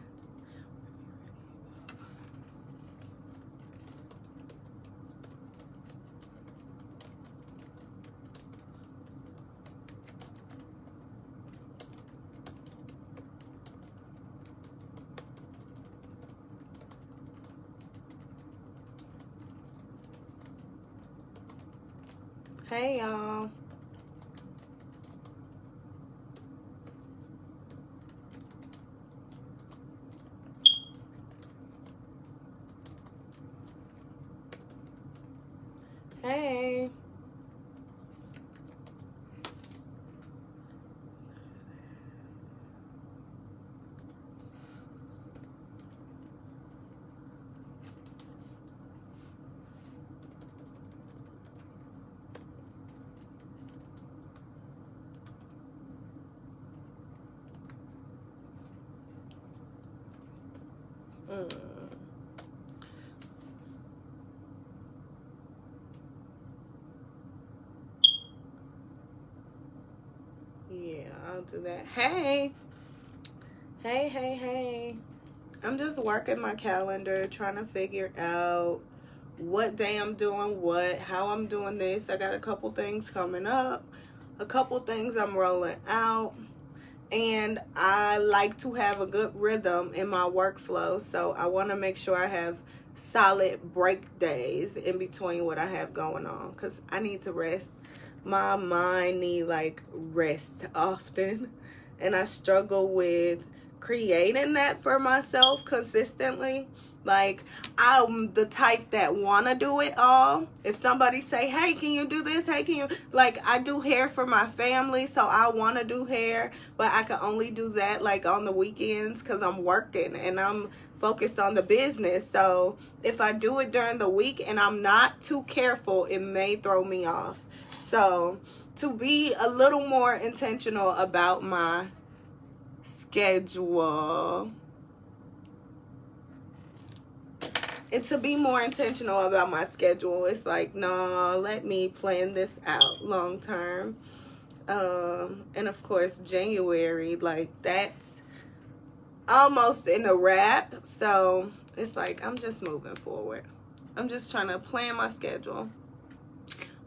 Hey, y'all. Hey. Yeah, I'll do that. Hey. Hey. I'm just working my calendar, trying to figure out what day I'm doing what, how I'm doing this. I got a couple things coming up, a couple things I'm rolling out, and I like to have a good rhythm in my workflow, so I want to make sure I have solid break days in between what I have going on, because I need to rest. My mind need like rest often, and I struggle with creating that for myself consistently. Like, I'm the type that want to do it all. If somebody say, hey, can you do this? Hey, can you? Like, I do hair for my family, so I want to do hair, but I can only do that, like, on the weekends because I'm working and I'm focused on the business. So if I do it during the week and I'm not too careful, it may throw me off. So to be a little more intentional about my schedule, and to be more intentional about my schedule, it's like, no, let me plan this out long term. And of course, January, like, that's almost in a wrap. So it's like, I'm just moving forward. I'm just trying to plan my schedule.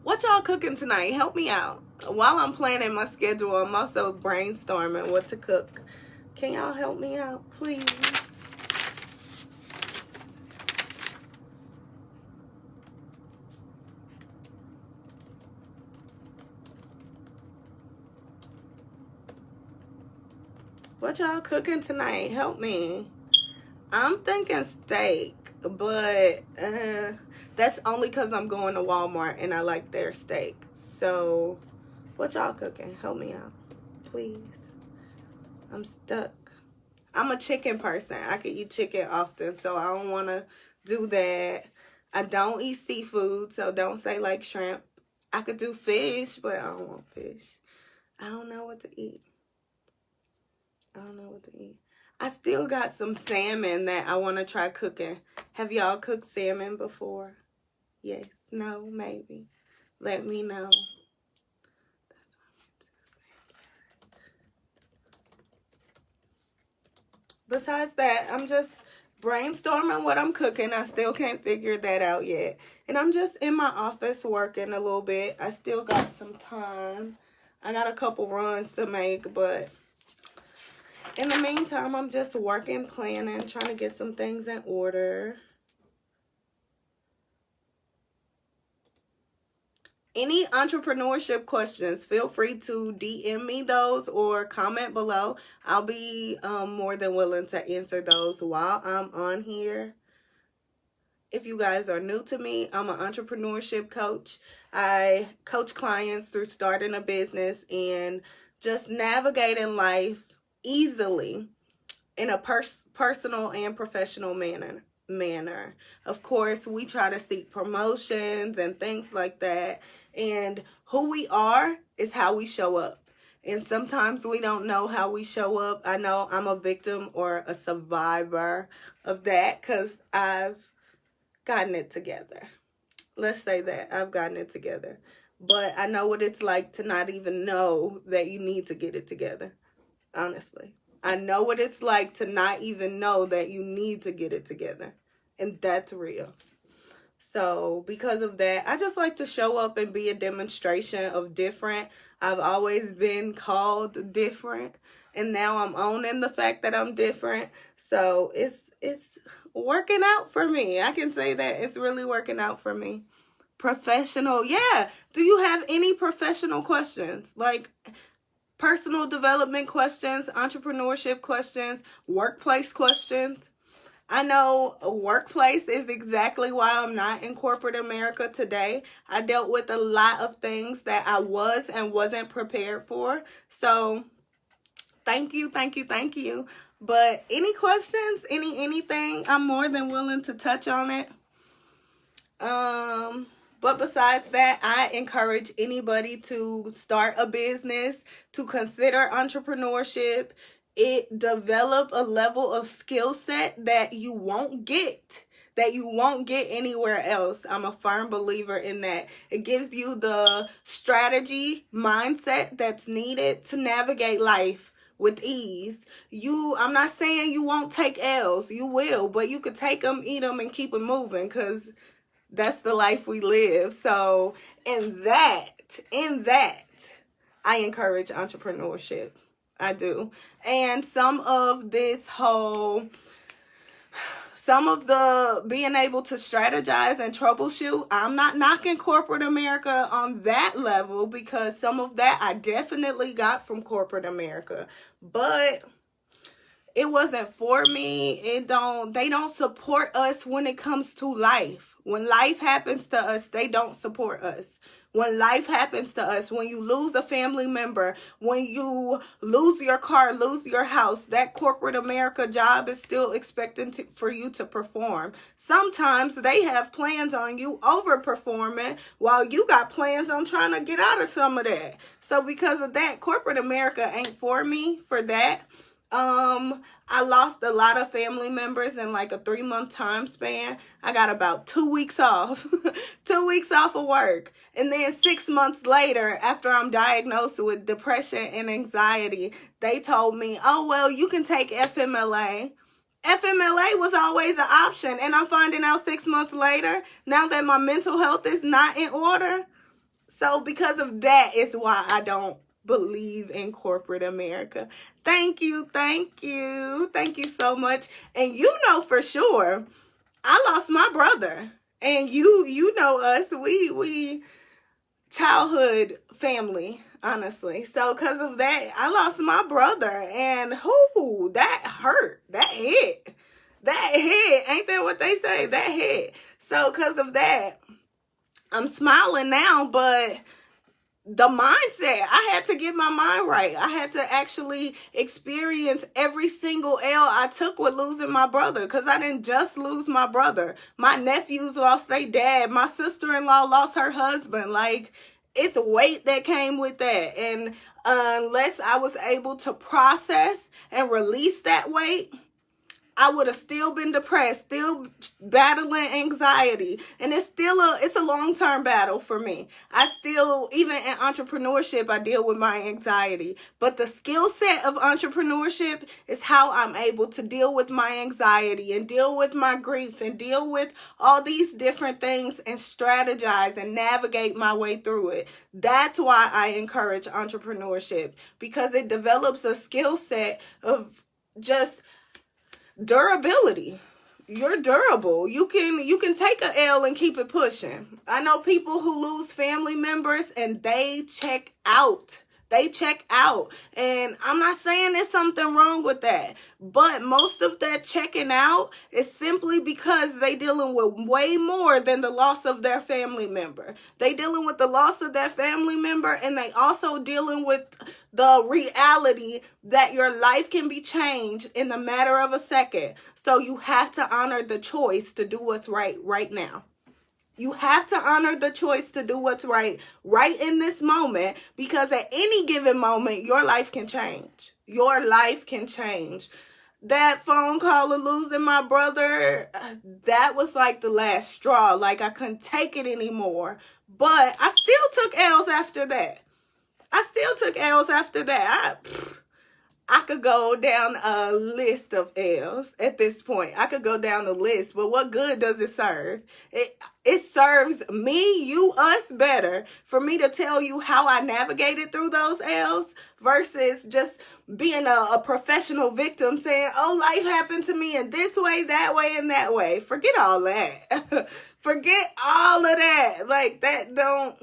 What y'all cooking tonight? Help me out. While I'm planning my schedule, I'm also brainstorming what to cook. Can y'all help me out, please? What y'all cooking tonight? Help me. I'm thinking steak, but that's only because I'm going to Walmart and I like their steak. So, what y'all cooking? Help me out, please. I'm stuck. I'm a chicken person. I can eat chicken often, so I don't want to do that. I don't eat seafood, so don't say like shrimp. I could do fish, but I don't want fish. I don't know what to eat. I still got some salmon that I want to try cooking. Have y'all cooked salmon before? Yes, no, maybe. Let me know. Besides that, I'm just brainstorming what I'm cooking. I still can't figure that out yet. And I'm just in my office working a little bit. I still got some time. I got a couple runs to make, but in the meantime, I'm just working, planning, trying to get some things in order. Any entrepreneurship questions, feel free to DM me those or comment below. I'll be more than willing to answer those while I'm on here. If you guys are new to me, I'm an entrepreneurship coach. I coach clients through starting a business and just navigating life easily in a personal and professional manner. Of course, we try to seek promotions and things like that. And who we are is how we show up. And sometimes we don't know how we show up. I know I'm a victim or a survivor of that because I've gotten it together. Let's say that I've gotten it together. But I know what it's like to not even know that you need to get it together. Honestly. I know what it's like to not even know that you need to get it together. And that's real. So because of that, I just like to show up and be a demonstration of different. I've always been called different. And now I'm owning the fact that I'm different. So it's working out for me. I can say that it's really working out for me. Professional. Yeah. Do you have any professional questions? Like personal development questions, entrepreneurship questions, workplace questions? I know a workplace is exactly why I'm not in corporate America today. I dealt with a lot of things that I was and wasn't prepared for. So thank you. But any questions, anything, I'm more than willing to touch on it. But besides that, I encourage anybody to start a business, to consider entrepreneurship. It develop a level of skill set that you won't get anywhere else. I'm a firm believer in that. It gives you the strategy mindset that's needed to navigate life with ease. I'm not saying you won't take L's. You will, but you could take them, eat them, and keep it moving because that's the life we live. So in that, I encourage entrepreneurship. I do. And some of the being able to strategize and troubleshoot, I'm not knocking corporate America on that level because some of that I definitely got from corporate America. But it wasn't for me. They don't support us when it comes to life. When life happens to us, they don't support us. When life happens to us, when you lose a family member, when you lose your car, lose your house, that corporate America job is still expecting for you to perform. Sometimes they have plans on you overperforming while you got plans on trying to get out of some of that. So because of that, corporate America ain't for me for that. I lost a lot of family members in like a 3-month time span. I got about 2 weeks off, 2 weeks off of work. And then 6 months later, after I'm diagnosed with depression and anxiety, they told me, oh, well, you can take FMLA. FMLA was always an option. And I'm finding out 6 months later, now that my mental health is not in order. So because of that, it's why I don't believe in corporate America. Thank you so much. And you know for sure, I lost my brother. And you know us, we childhood family, honestly. So because of that, I lost my brother. And that hurt. That hit. Ain't that what they say? That hit. So because of that, I'm smiling now, but the mindset, I had to get my mind right. I had to actually experience every single L I took with losing my brother, because I didn't just lose my brother. My nephews lost their dad. My sister-in-law lost her husband. Like, it's weight that came with that. And unless I was able to process and release that weight, I would have still been depressed, still battling anxiety. And it's a long-term battle for me. I still, even in entrepreneurship, I deal with my anxiety. But the skill set of entrepreneurship is how I'm able to deal with my anxiety and deal with my grief and deal with all these different things and strategize and navigate my way through it. That's why I encourage entrepreneurship, because it develops a skill set of just durability. You're durable. You can take a L and keep it pushing. I know people who lose family members and they check out. And I'm not saying there's something wrong with that, but most of that checking out is simply because they dealing with way more than the loss of their family member. They dealing with the loss of their family member, and they also dealing with the reality that your life can be changed in the matter of a second. So you have to honor the choice to do what's right now. You have to honor the choice to do what's right in this moment, because at any given moment, your life can change. Your life can change. That phone call of losing my brother, that was like the last straw. Like, I couldn't take it anymore. But I still took L's after that. I could go down a list of L's at this point. I could go down the list, but what good does it serve? It serves me, you, us better for me to tell you how I navigated through those L's versus just being a professional victim saying, oh, life happened to me in this way, that way, and that way. Forget all that. Forget all of that. Like, that don't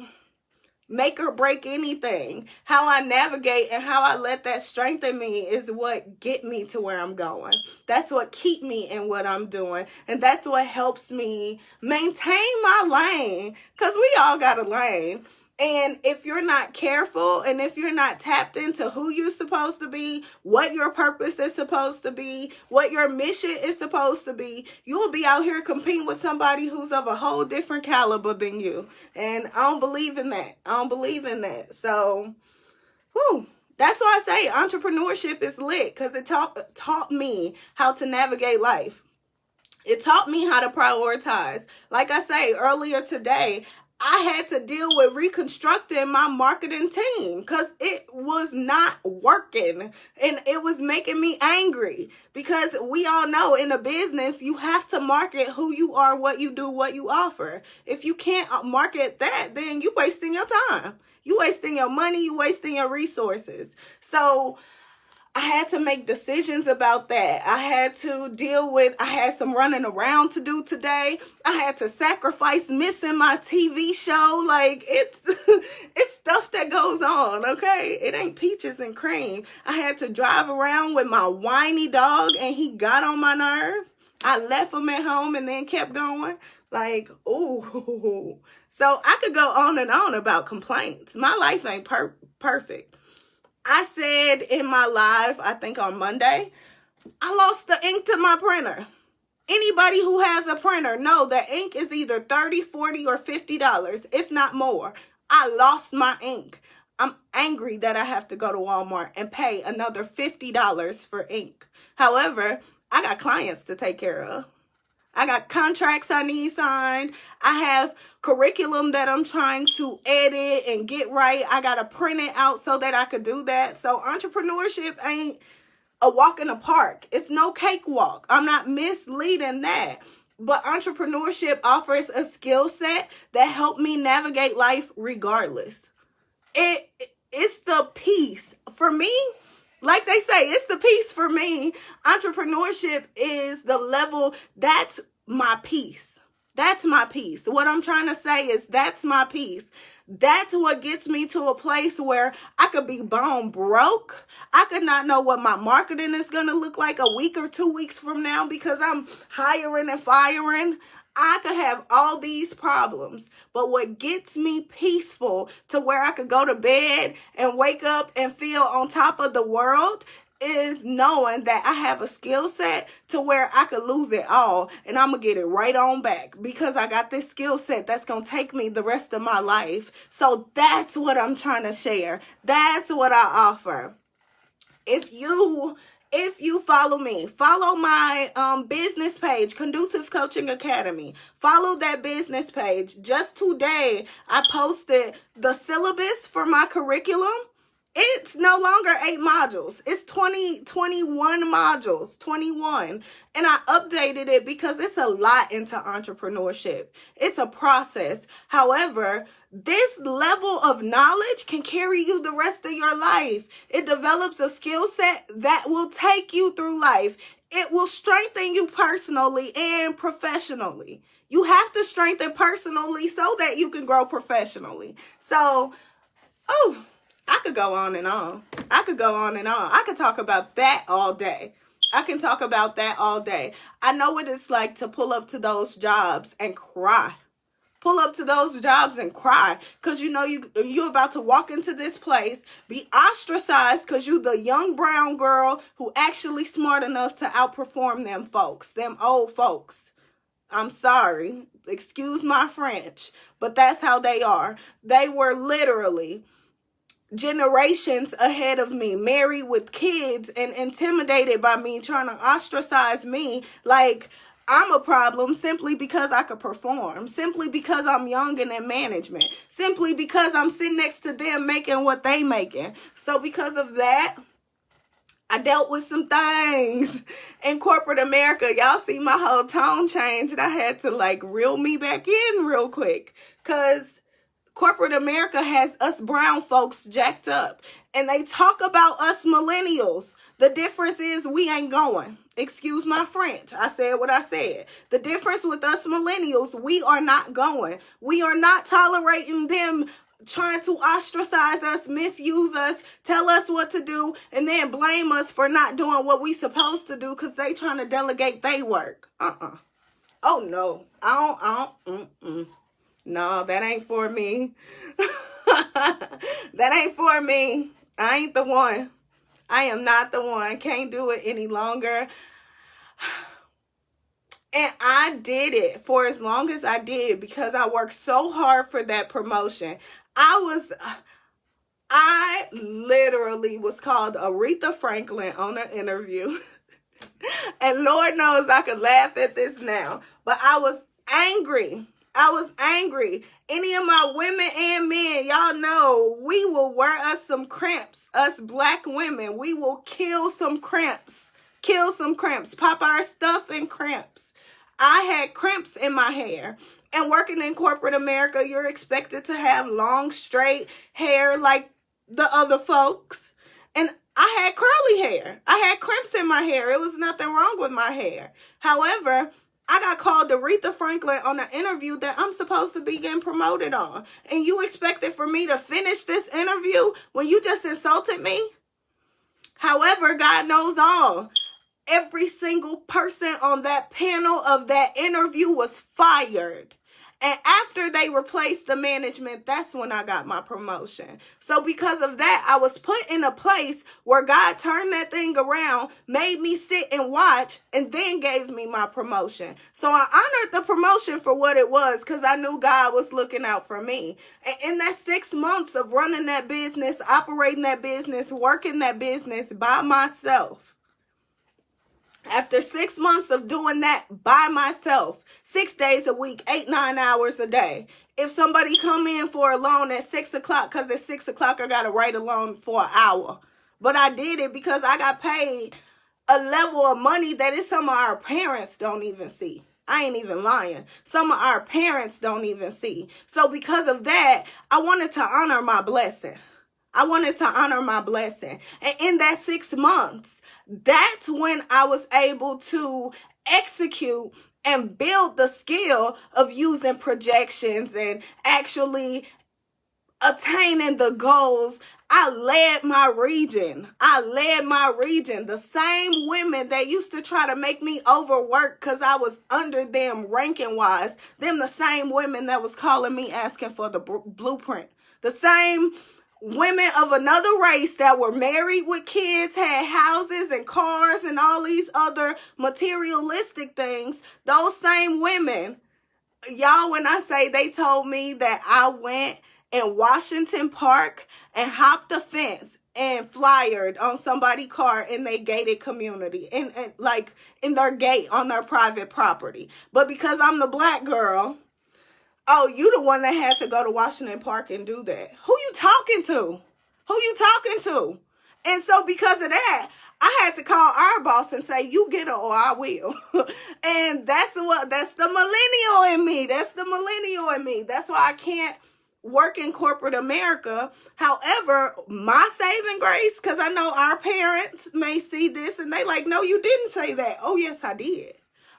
make or break anything. How I navigate and how I let that strengthen me is what get me to where I'm going. That's what keep me in what I'm doing. And that's what helps me maintain my lane, because we all got a lane. And if you're not careful and if you're not tapped into who you're supposed to be, what your purpose is supposed to be, what your mission is supposed to be, you will be out here competing with somebody who's of a whole different caliber than you. And I don't believe in that. So, that's why I say entrepreneurship is lit, because it taught me how to navigate life. It taught me how to prioritize. Like I say earlier today, I had to deal with reconstructing my marketing team because it was not working and it was making me angry, because we all know in a business, you have to market who you are, what you do, what you offer. If you can't market that, then you're wasting your time. You're wasting your money. You're wasting your resources. So I had to make decisions about that. I had some running around to do today. I had to sacrifice missing my TV show. Like, it's stuff that goes on, okay? It ain't peaches and cream. I had to drive around with my whiny dog, and he got on my nerve. I left him at home and then kept going. Like, ooh. So I could go on and on about complaints. My life ain't perfect. I said in my live, I think on Monday, I lost the ink to my printer. Anybody who has a printer know that ink is either $30, $40, or $50, if not more. I lost my ink. I'm angry that I have to go to Walmart and pay another $50 for ink. However, I got clients to take care of. I got contracts I need signed. I have curriculum that I'm trying to edit and get right. I got to print it out so that I could do that. So entrepreneurship ain't a walk in the park. It's no cakewalk. I'm not misleading that. But entrepreneurship offers a skill set that helped me navigate life regardless. It's the peace. For me, like they say, it's the peace for me. Entrepreneurship is the level, that's my peace. That's my peace. What I'm trying to say is that's my peace. That's what gets me to a place where I could be bone broke. I could not know what my marketing is going to look like a week or 2 weeks from now because I'm hiring and firing. I could have all these problems, but what gets me peaceful to where I could go to bed and wake up and feel on top of the world is knowing that I have a skill set to where I could lose it all and I'm going to get it right on back because I got this skill set that's going to take me the rest of my life. So that's what I'm trying to share. That's what I offer. If you follow me, follow my business page, Conducive Coaching Academy. Follow that business page. Just today, I posted the syllabus for my curriculum. It's no longer 8 modules. It's 21 modules, 21. And I updated it because it's a lot into entrepreneurship. It's a process. However, this level of knowledge can carry you the rest of your life. It develops a skill set that will take you through life. It will strengthen you personally and professionally. You have to strengthen personally so that you can grow professionally. So, I could go on and on. I could go on and on. I could talk about that all day. I can talk about that all day. I know what it's like to pull up to those jobs and cry. Pull up to those jobs and cry because you know you're about to walk into this place, be ostracized because you the young brown girl who actually smart enough to outperform them folks, them old folks. I'm sorry. Excuse my French, but that's how they are. They were literally generations ahead of me, married with kids and intimidated by me, trying to ostracize me like I'm a problem simply because I could perform, simply because I'm young and in management, simply because I'm sitting next to them making what they making. So because of that, I dealt with some things in corporate America. Y'all see my whole tone change and I had to reel me back in real quick because corporate America has us brown folks jacked up. And they talk about us millennials. The difference is we ain't going. Excuse my French. I said what I said. The difference with us millennials, we are not going. We are not tolerating them trying to ostracize us, misuse us, tell us what to do, and then blame us for not doing what we supposed to do because they trying to delegate their work. Oh, no. No, that ain't for me. That ain't for me. I ain't the one. I am not the one. Can't do it any longer. And I did it for as long as I did because I worked so hard for that promotion. I literally was called Aretha Franklin on an interview. And Lord knows I could laugh at this now. But I was angry. Any of my women and men, y'all know, we will wear us some cramps. Us black women, we will kill some cramps. Pop our stuff in cramps. I had cramps in my hair. And working in corporate America, you're expected to have long, straight hair like the other folks. And I had curly hair. I had crimps in my hair. It was nothing wrong with my hair. However, I got called Aretha Franklin on an interview that I'm supposed to be getting promoted on. And you expected for me to finish this interview when you just insulted me? However, God knows all. Every single person on that panel of that interview was fired. And after they replaced the management, that's when I got my promotion. So because of that, I was put in a place where God turned that thing around, made me sit and watch, and then gave me my promotion. So I honored the promotion for what it was because I knew God was looking out for me. And in that 6 months of running that business, operating that business, working that business by myself, after 6 months of doing that by myself, 6 days a week, 8-9 hours a day. If somebody come in for a loan at 6 o'clock, because at 6 o'clock I got to write a loan for an hour. But I did it because I got paid a level of money that is some of our parents don't even see. I ain't even lying. Some of our parents don't even see. So because of that, I wanted to honor my blessing. And in that 6 months, that's when I was able to execute and build the skill of using projections and actually attaining the goals. I led my region. The same women that used to try to make me overwork because I was under them ranking wise, them the same women that was calling me asking for the blueprint. The same women of another race that were married with kids, had houses and cars and all these other materialistic things, those same women, y'all, when I say they told me that I went in Washington Park and hopped the fence and flyered on somebody's car in their gated community, and like in their gate on their private property. But because I'm the black girl, oh, you the one that had to go to Washington Park and do that. Who you talking to? Who you talking to? And so because of that, I had to call our boss and say, you get her or I will. And that's the millennial in me. That's the millennial in me. That's why I can't work in corporate America. However, my saving grace, because I know our parents may see this and they like, no, you didn't say that. Oh, yes, I did.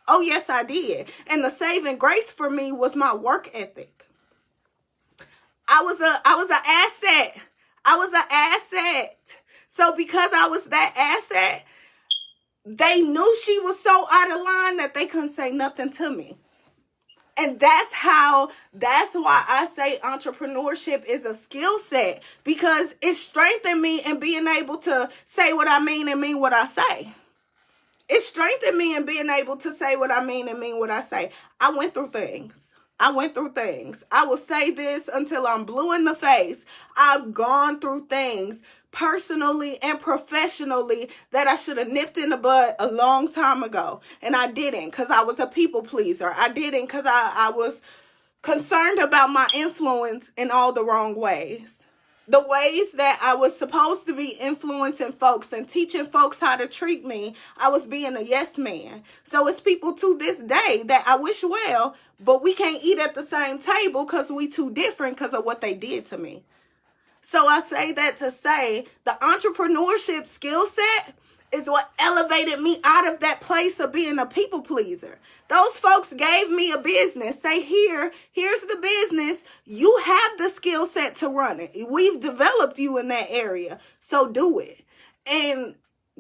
Oh, yes, I did. And the saving grace for me was my work ethic. I was an asset. I was an asset. So because I was that asset, they knew she was so out of line that they couldn't say nothing to me. And that's why I say entrepreneurship is a skill set, because it strengthened me in being able to say what I mean and mean what I say. It strengthened me in being able to say what I mean and mean what I say. I went through things. I will say this until I'm blue in the face. I've gone through things personally and professionally that I should have nipped in the bud a long time ago. And I didn't, because I was a people pleaser. I didn't because I was concerned about my influence in all the wrong ways. The ways that I was supposed to be influencing folks and teaching folks how to treat me, I was being a yes man. So it's people to this day that I wish well, but we can't eat at the same table because we too different because of what they did to me. So I say that to say the entrepreneurship skill set is what elevated me out of that place of being a people pleaser. Those folks gave me a business. Say, here's the business. You have the skill set to run it. We've developed you in that area. So do it. And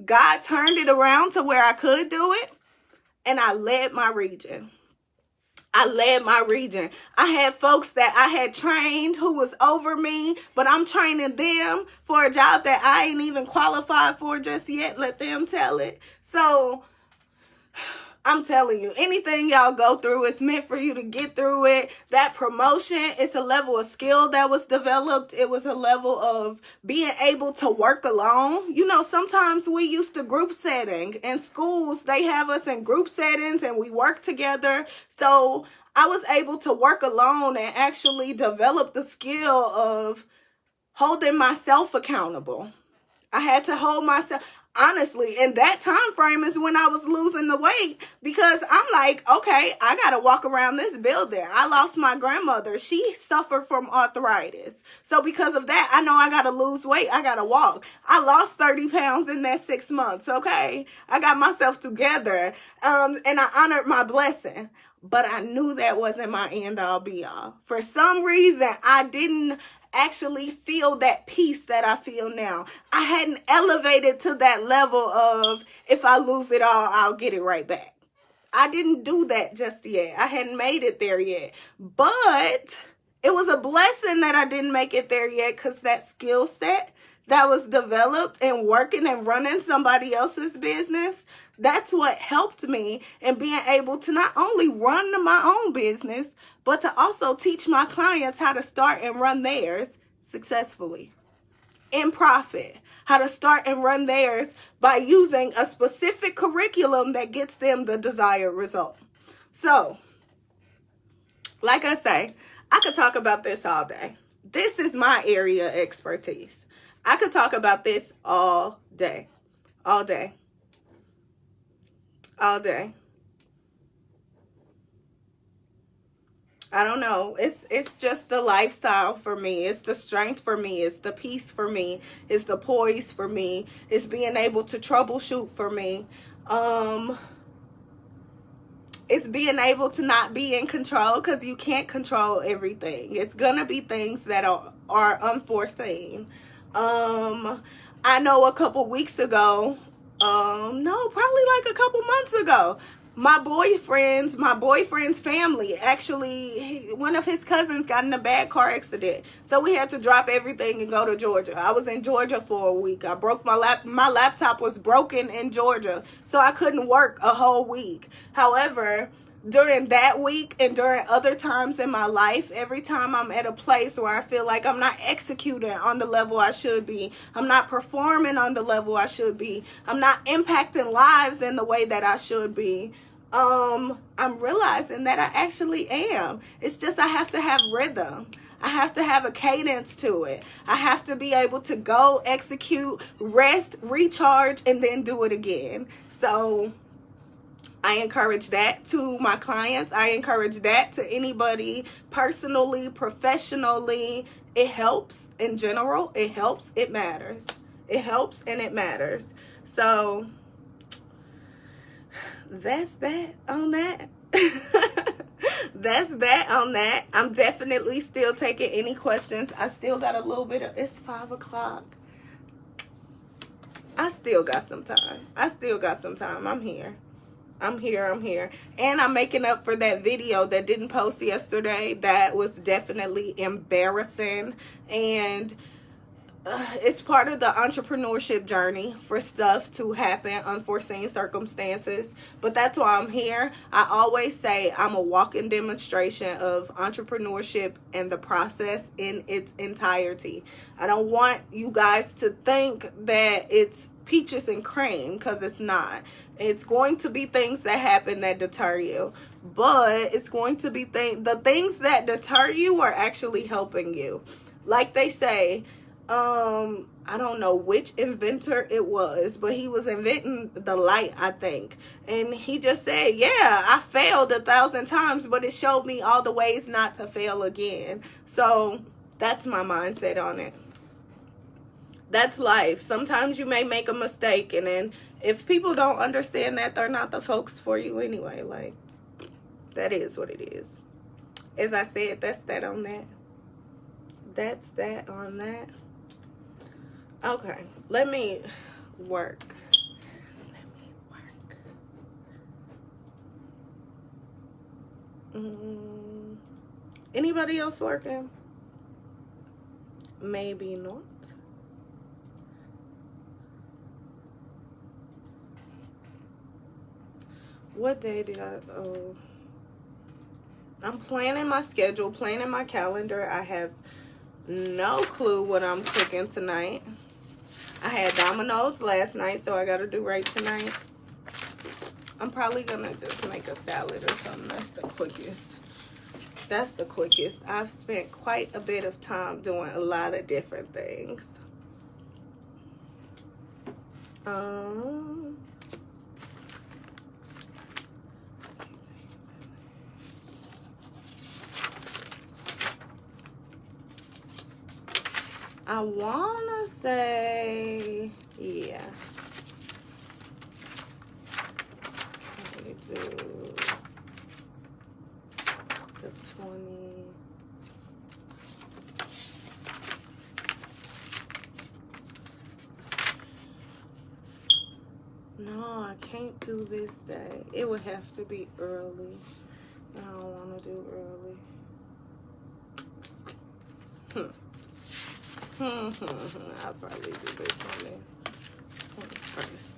God turned it around to where I could do it. And I led my region. I had folks that I had trained who was over me, but I'm training them for a job that I ain't even qualified for just yet. Let them tell it. So I'm telling you, anything y'all go through, it's meant for you to get through it. That promotion, it's a level of skill that was developed. It was a level of being able to work alone. You know, sometimes we used to group setting. In schools, they have us in group settings and we work together. So I was able to work alone and actually develop the skill of holding myself accountable. I had to hold myself. Honestly, in that time frame is when I was losing the weight, because I'm like, okay, I got to walk around this building. I lost my grandmother. She suffered from arthritis. So because of that, I know I got to lose weight. I got to walk. I lost 30 pounds in that 6 months. Okay. I got myself together. And I honored my blessing, but I knew that wasn't my end all be all. For some reason, I didn't actually feel that peace that I feel now. I hadn't elevated to that level of, if I lose it all, I'll get it right back. I didn't do that just yet. I hadn't made it there yet. But it was a blessing that I didn't make it there yet, because that skill set that was developed in working and running somebody else's business, that's what helped me in being able to not only run my own business, but to also teach my clients how to start and run theirs successfully in profit, how to start and run theirs by using a specific curriculum that gets them the desired result. So, like I say, I could talk about this all day. This is my area of expertise. I could talk about this all day, all day, all day. I don't know. It's just the lifestyle for me. It's the strength for me. It's the peace for me. It's the poise for me. It's being able to troubleshoot for me. It's being able to not be in control, because you can't control everything. It's gonna be things that are unforeseen. I know a couple weeks ago, no, probably like a couple months ago, my boyfriend's family, actually, one of his cousins got in a bad car accident. So we had to drop everything and go to Georgia. I was in Georgia for a week. I broke my laptop was broken in Georgia. So I couldn't work a whole week. However, during that week and during other times in my life, every time I'm at a place where I feel like I'm not executing on the level I should be, I'm not performing on the level I should be, I'm not impacting lives in the way that I should be, I'm realizing that I actually am. It's just I have to have rhythm. I have to have a cadence to it. I have to be able to go, execute, rest, recharge, and then do it again. So I encourage that to my clients. I encourage that to anybody personally, professionally. It helps in general. It helps. It matters. It helps and it matters. So that's that on that. That's that on that. I'm definitely still taking any questions. I still got a little bit of, it's 5 o'clock. I still got some time. I'm here. And I'm making up for that video that didn't post yesterday. That was definitely embarrassing. And it's part of the entrepreneurship journey for stuff to happen, unforeseen circumstances. But that's why I'm here. I always say I'm a walking demonstration of entrepreneurship and the process in its entirety. I don't want you guys to think that it's peaches and cream, because it's not. It's going to be things that happen that deter you, but it's going to be the things that deter you are actually helping you. Like they say, I don't know which inventor it was, but he was inventing the light, I think. And he just said, yeah, I failed 1,000 times, but it showed me all the ways not to fail again. So that's my mindset on it. That's life. Sometimes you may make a mistake, and then if people don't understand that, they're not the folks for you anyway. Like, that is what it is. As I said, that's that on that. That's that on that. Okay, let me work. Anybody else working? Maybe not. What day did I'm planning my schedule, planning my calendar. I have no clue what I'm cooking tonight. I had Domino's last night, so I got to do right tonight. I'm probably going to just make a salad or something. That's the quickest. I've spent quite a bit of time doing a lot of different things. I want to say, yeah. Let me do the 20. No, I can't do this day. It would have to be early. I don't want to do early. I'll probably do this one then. 21st.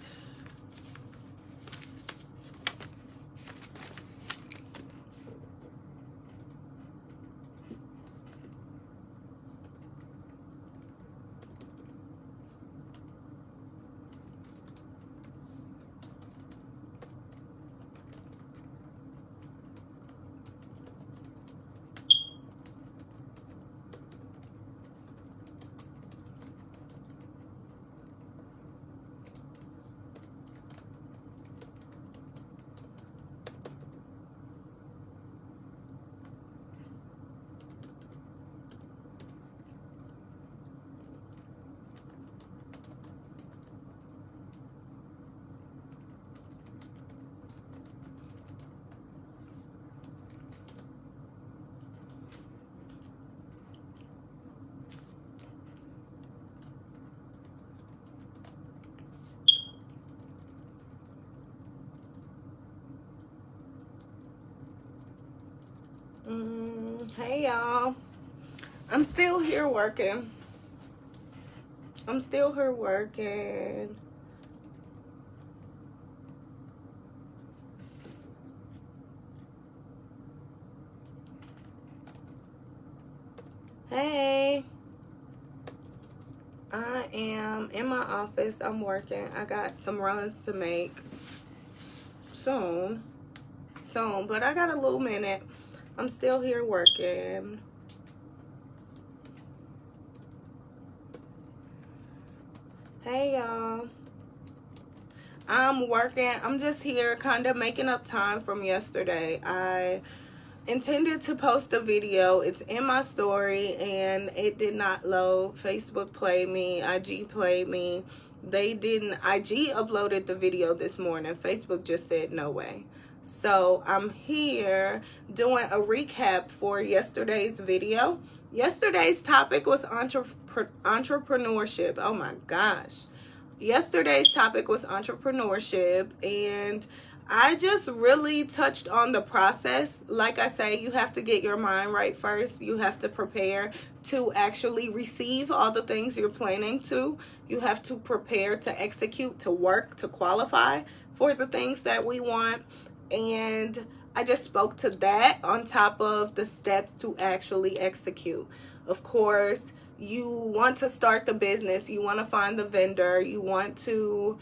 Hey y'all, I'm still here working. Hey, I am in my office. I'm working. I got some runs to make soon, but I got a little minute. I'm still here working. Hey y'all, I'm working. I'm just here kind of making up time from yesterday. I intended to post a video. It's in my story and it did not load. Facebook played me, IG played me. They didn't. IG uploaded the video this morning. Facebook just said no way. So I'm here doing a recap for yesterday's video. Yesterday's topic was entrepreneurship. Oh my gosh. Yesterday's topic was entrepreneurship, and I just really touched on the process. Like I say, you have to get your mind right first. You have to prepare to actually receive all the things you're planning to. You have to prepare to execute, to work, to qualify for the things that we want. And I just spoke to that on top of the steps to actually execute. Of course, you want to start the business, you want to find the vendor, you want to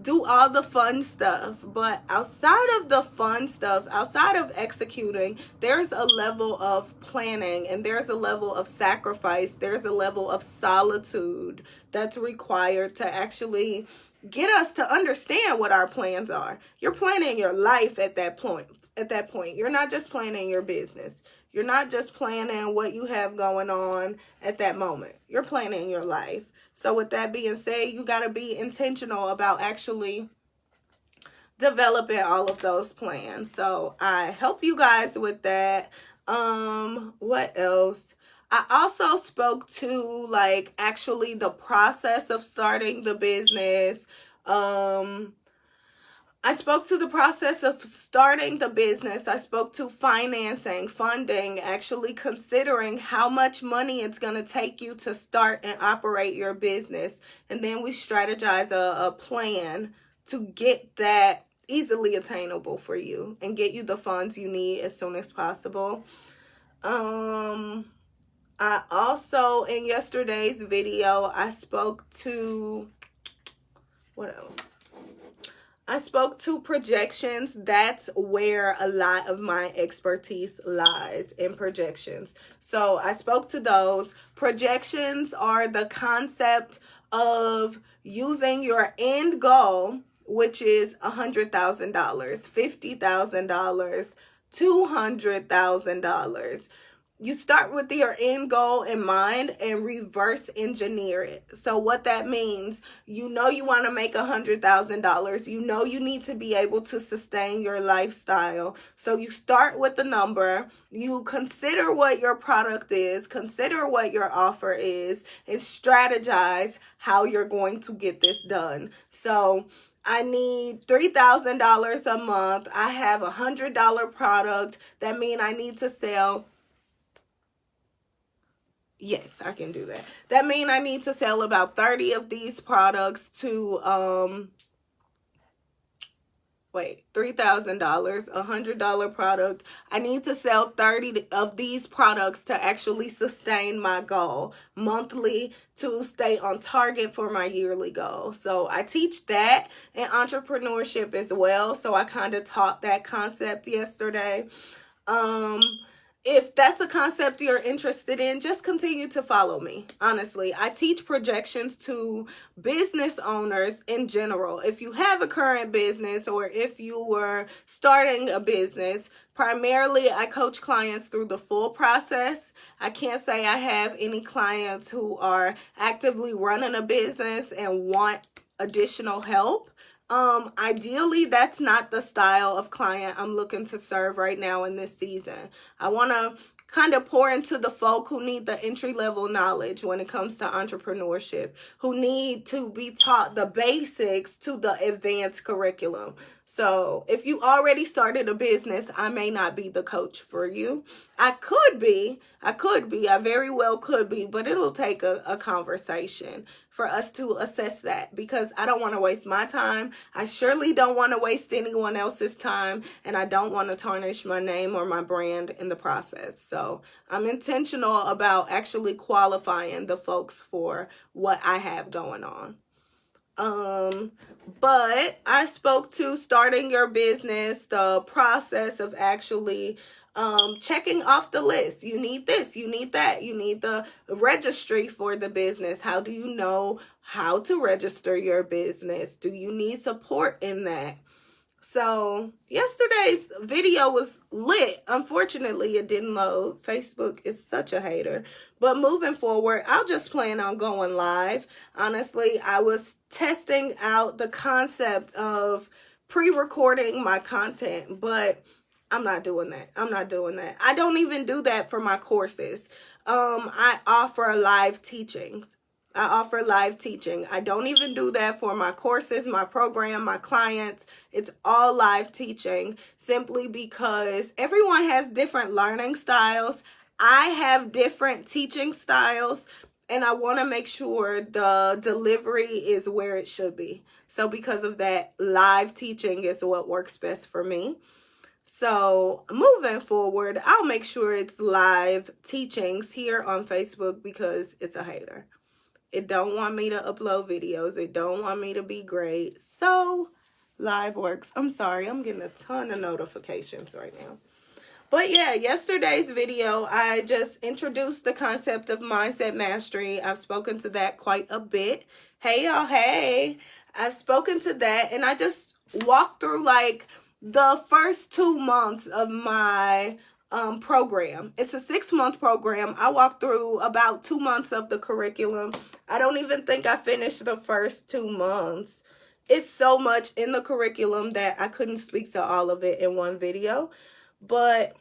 do all the fun stuff. But outside of the fun stuff, outside of executing, there's a level of planning and there's a level of sacrifice. There's a level of solitude that's required to actually get us to understand what our plans are. You're planning your life at that point. You're not just planning your business. You're not just planning what you have going on at that moment. You're planning your life. So with that being said, you got to be intentional about actually developing all of those plans. So I help you guys with that. What else? I also spoke to actually the process of starting the business. I spoke to the process of starting the business. I spoke to financing, funding, actually considering how much money it's going to take you to start and operate your business. And then we strategize a plan to get that easily attainable for you and get you the funds you need as soon as possible. I also, in yesterday's video, I spoke to, what else? I spoke to projections. That's where a lot of my expertise lies, in projections. So I spoke to those. Projections are the concept of using your end goal, which is $100,000, $50,000, $200,000. You start with your end goal in mind and reverse engineer it. So what that means, you know you want to make $100,000. You know you need to be able to sustain your lifestyle. So you start with the number. You consider what your product is, consider what your offer is, and strategize how you're going to get this done. So I need $3,000 a month. I have $100 product. That means I need to sell. Yes, I can do that. That means I need to sell about 30 of these products to, $3,000, $100 product. I need to sell 30 of these products to actually sustain my goal monthly, to stay on target for my yearly goal. So I teach that in entrepreneurship as well. So I kind of taught that concept yesterday. If that's a concept you're interested in, just continue to follow me. Honestly, I teach projections to business owners in general. If you have a current business or if you were starting a business, primarily I coach clients through the full process. I can't say I have any clients who are actively running a business and want additional help. Ideally, that's not the style of client I'm looking to serve right now in this season. I want to kind of pour into the folk who need the entry-level knowledge when it comes to entrepreneurship, who need to be taught the basics to the advanced curriculum. So if you already started a business, I may not be the coach for you. I very well could be, but it'll take a conversation for us to assess that, because I don't want to waste my time. I surely don't want to waste anyone else's time, and I don't want to tarnish my name or my brand in the process. So I'm intentional about actually qualifying the folks for what I have going on. But I spoke to starting your business, the process of actually checking off the list. You need this, you need that, you need the registry for the business. How do you know how to register your business? Do you need support in that? So yesterday's video was lit. Unfortunately, it didn't load. Facebook is such a hater. But moving forward, I'll just plan on going live. Honestly, I was testing out the concept of pre-recording my content, but I'm not doing that. I don't even do that for my courses. I offer live teachings. I don't even do that for my courses, my program, my clients. It's all live teaching, simply because everyone has different learning styles. I have different teaching styles, and I want to make sure the delivery is where it should be. So because of that, live teaching is what works best for me. So moving forward, I'll make sure it's live teachings here on Facebook, because it's a hater. It don't want me to upload videos. It don't want me to be great. So live works. I'm sorry. I'm getting a ton of notifications right now. But yeah, yesterday's video, I just introduced the concept of mindset mastery. I've spoken to that quite a bit. Hey, y'all. Hey. I've spoken to that, and I just walked through like the first 2 months of my program. It's a 6-month program. I walked through about 2 months of the curriculum. I don't even think I finished the first 2 months. It's so much in the curriculum that I couldn't speak to all of it in one video. But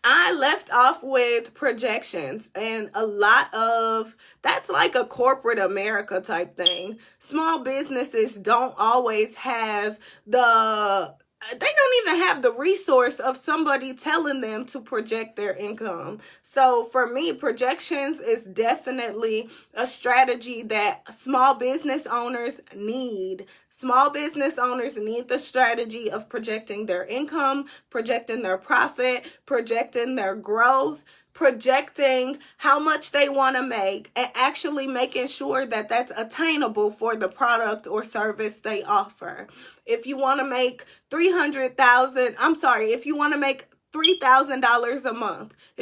I left off with projections, and a lot of that's like a corporate America type thing. Small businesses don't always have they don't even have the resource of somebody telling them to project their income. So for me, projections is definitely a strategy that small business owners need. Small business owners need the strategy of projecting their income, projecting their profit, projecting their growth, projecting how much they want to make, and actually making sure that that's attainable for the product or service they offer. If you want to make if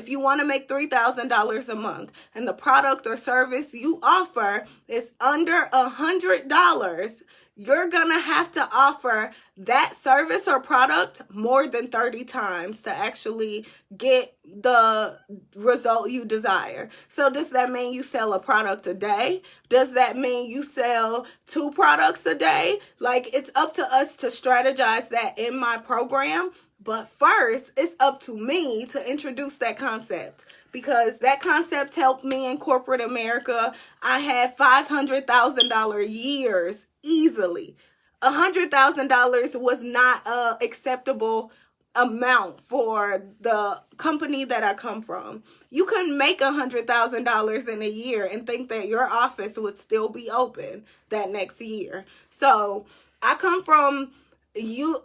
you want to make $3,000 a month, and the product or service you offer is under $100, you're going to have to offer that service or product more than 30 times to actually get the result you desire. So does that mean you sell a product a day? Does that mean you sell 2 products a day? Like, it's up to us to strategize that in my program. But first, it's up to me to introduce that concept, because that concept helped me in corporate America. I had $500,000 years easily. $100,000 was not an acceptable amount for the company that I come from. You couldn't make $100,000 in a year and think that your office would still be open that next year. So I come from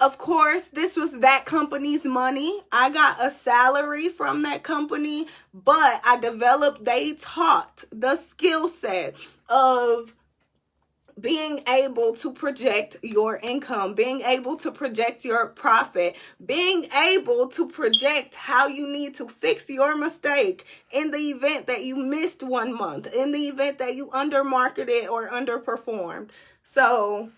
of course, this was that company's money. I got a salary from that company, but they taught the skill set of being able to project your income, being able to project your profit, being able to project how you need to fix your mistake in the event that you missed 1 month, in the event that you undermarketed or underperformed. So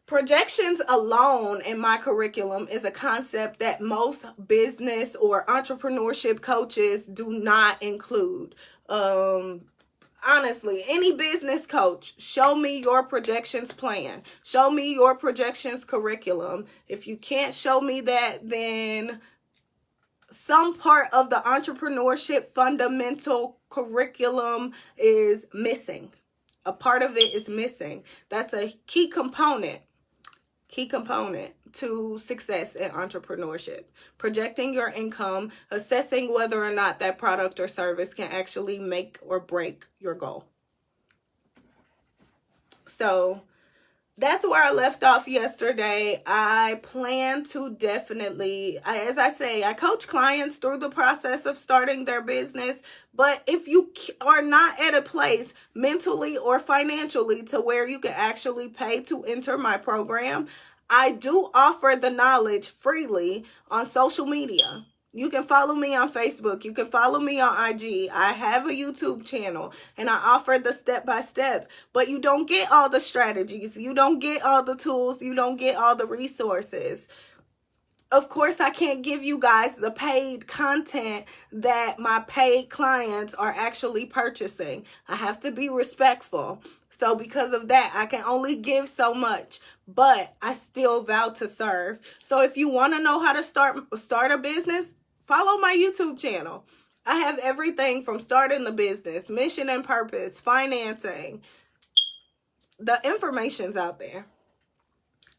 projections alone in my curriculum is a concept that most business or entrepreneurship coaches do not include. Honestly, any business coach, show me your projections plan. Show me your projections curriculum. If you can't show me that, then some part of the entrepreneurship fundamental curriculum is missing. A part of it is missing. That's a key component to success in entrepreneurship. Projecting your income, assessing whether or not that product or service can actually make or break your goal. So that's where I left off yesterday. I plan to definitely, as I say, I coach clients through the process of starting their business. But if you are not at a place mentally or financially to where you can actually pay to enter my program, I do offer the knowledge freely on social media. You can follow me on Facebook. You can follow me on IG. I have a YouTube channel and I offer the step-by-step, but you don't get all the strategies. You don't get all the tools. You don't get all the resources. Of course, I can't give you guys the paid content that my paid clients are actually purchasing. I have to be respectful. So because of that, I can only give so much, but I still vow to serve. So if you want to know how to start a business, follow my YouTube channel. I have everything from starting the business, mission and purpose, financing. The information's out there.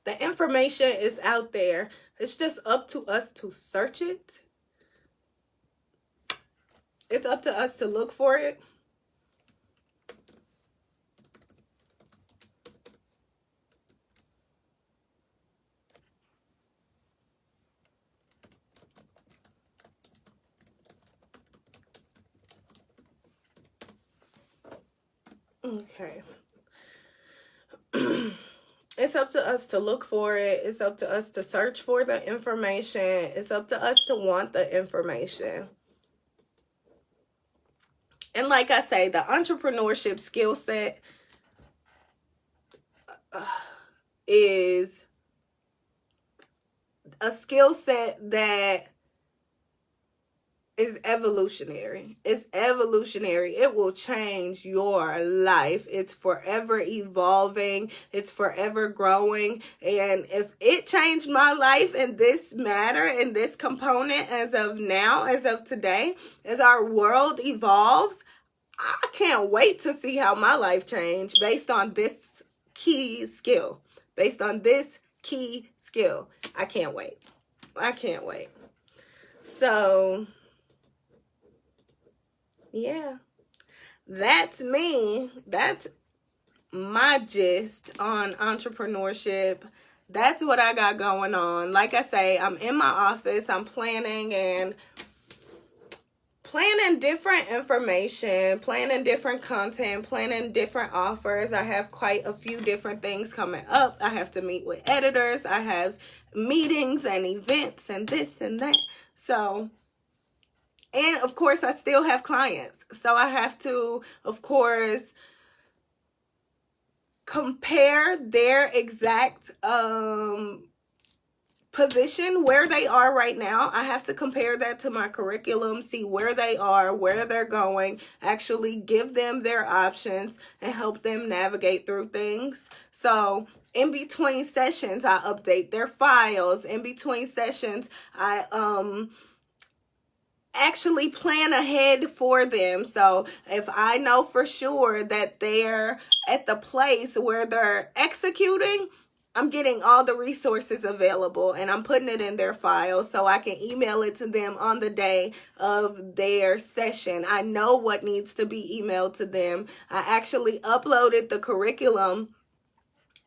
The information is out there. It's just up to us to search it. It's up to us to look for it. Okay. It's up to us to look for it. It's up to us to search for the information. It's up to us to want the information. And like I say, the entrepreneurship skill set is a skill set that is evolutionary. It's evolutionary. It will change your life. It's forever evolving. It's forever growing. And if it changed my life in this matter, in this component as of now, as of today, as our world evolves, I can't wait to see how my life changed based on this key skill. Based on this key skill. I can't wait. I can't wait. So yeah, that's me. That's my gist on entrepreneurship. That's what I got going on. Like I say, I'm in my office. I'm planning different information, planning different content, planning different offers. I have quite a few different things coming up. I have to meet with editors. I have meetings and events and this and that. So, and of course, I still have clients. So I have to, of course, compare their exact position, where they are right now. I have to compare that to my curriculum, see where they are, where they're going, actually give them their options and help them navigate through things. So in between sessions, I update their files. In between sessions, I actually plan ahead for them. So if I know for sure that they're at the place where they're executing, I'm getting all the resources available and I'm putting it in their file so I can email it to them on the day of their session. I know what needs to be emailed to them. I actually uploaded the curriculum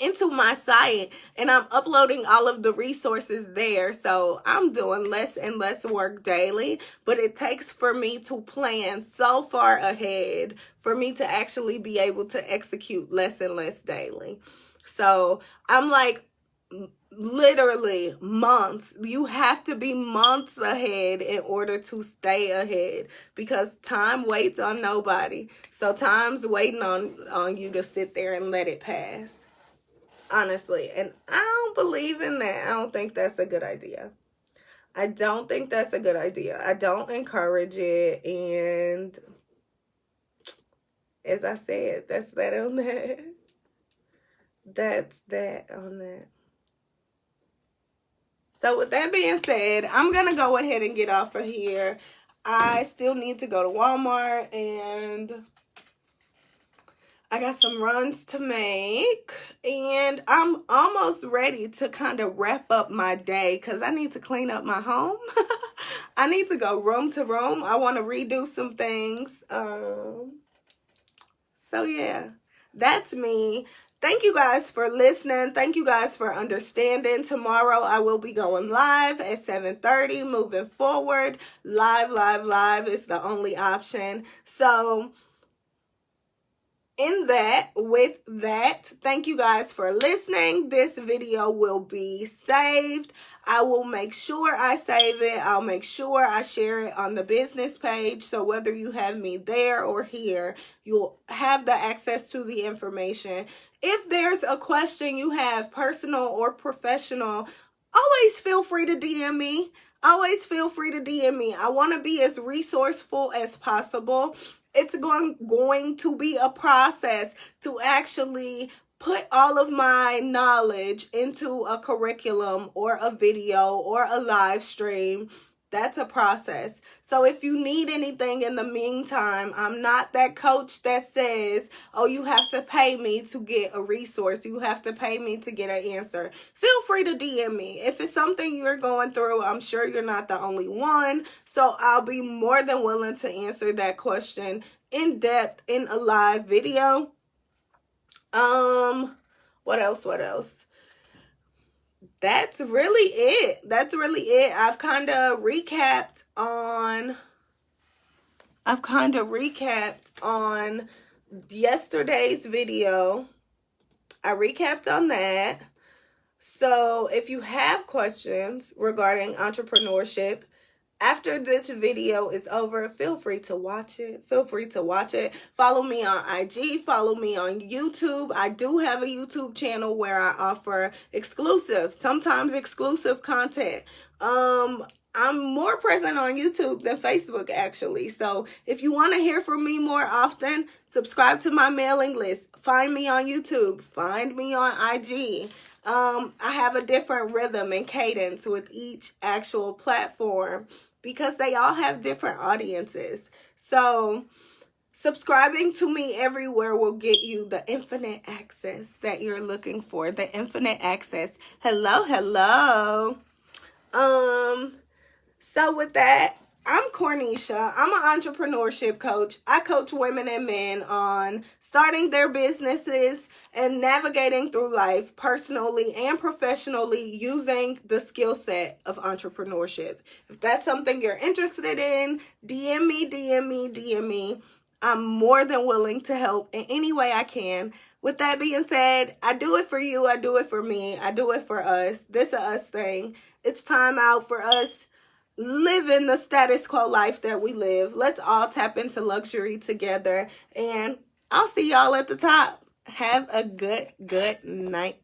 into my site and I'm uploading all of the resources there. So I'm doing less and less work daily, but it takes for me to plan so far ahead for me to actually be able to execute less and less daily. So I'm like literally months. You have to be months ahead in order to stay ahead because time waits on nobody. So time's waiting on you to sit there and let it pass. Honestly, and I don't believe in that. I don't think that's a good idea. I don't think that's a good idea. I don't encourage it. And as I said, that's that on that. That's that on that. So with that being said, I'm going to go ahead and get off of here. I still need to go to Walmart and I got some runs to make, and I'm almost ready to kind of wrap up my day because I need to clean up my home. I need to go room to room. I want to redo some things. So yeah, that's me. Thank you guys for listening. Thank you guys for understanding. Tomorrow I will be going live at 7:30. Moving forward, live is the only option. So with that, thank you guys for listening. This video will be saved. I will make sure I save it. I'll make sure I share it on the business page. So whether you have me there or here, you'll have the access to the information. If there's a question you have, personal or professional, always feel free to DM me. Always feel free to DM me. I want to be as resourceful as possible. It's going to be a process to actually put all of my knowledge into a curriculum or a video or a live stream. That's a process. So if you need anything in the meantime, I'm not that coach that says, oh, you have to pay me to get a resource. You have to pay me to get an answer. Feel free to DM me. If it's something you're going through, I'm sure you're not the only one. So I'll be more than willing to answer that question in depth in a live video. What else? That's really it. I've kind of recapped on yesterday's video. I recapped on that. So if you have questions regarding entrepreneurship, after this video is over, feel free to watch it. Follow me on IG. Follow me on YouTube. I do have a YouTube channel where I offer sometimes exclusive content. I'm more present on YouTube than Facebook, actually. So if you want to hear from me more often, subscribe to my mailing list. Find me on YouTube. Find me on IG. I have a different rhythm and cadence with each actual platform, because they all have different audiences. So subscribing to me everywhere will get you the infinite access that you're looking for. The infinite access. Hello. So with that, I'm Cornisha. I'm an entrepreneurship coach. I coach women and men on starting their businesses and navigating through life personally and professionally using the skill set of entrepreneurship. If that's something you're interested in, DM me. I'm more than willing to help in any way I can. With that being said, I do it for you. I do it for me. I do it for us. This is a us thing. It's time out for us living the status quo life that we live. Let's all tap into luxury together, and I'll see y'all at the top. Have a good night.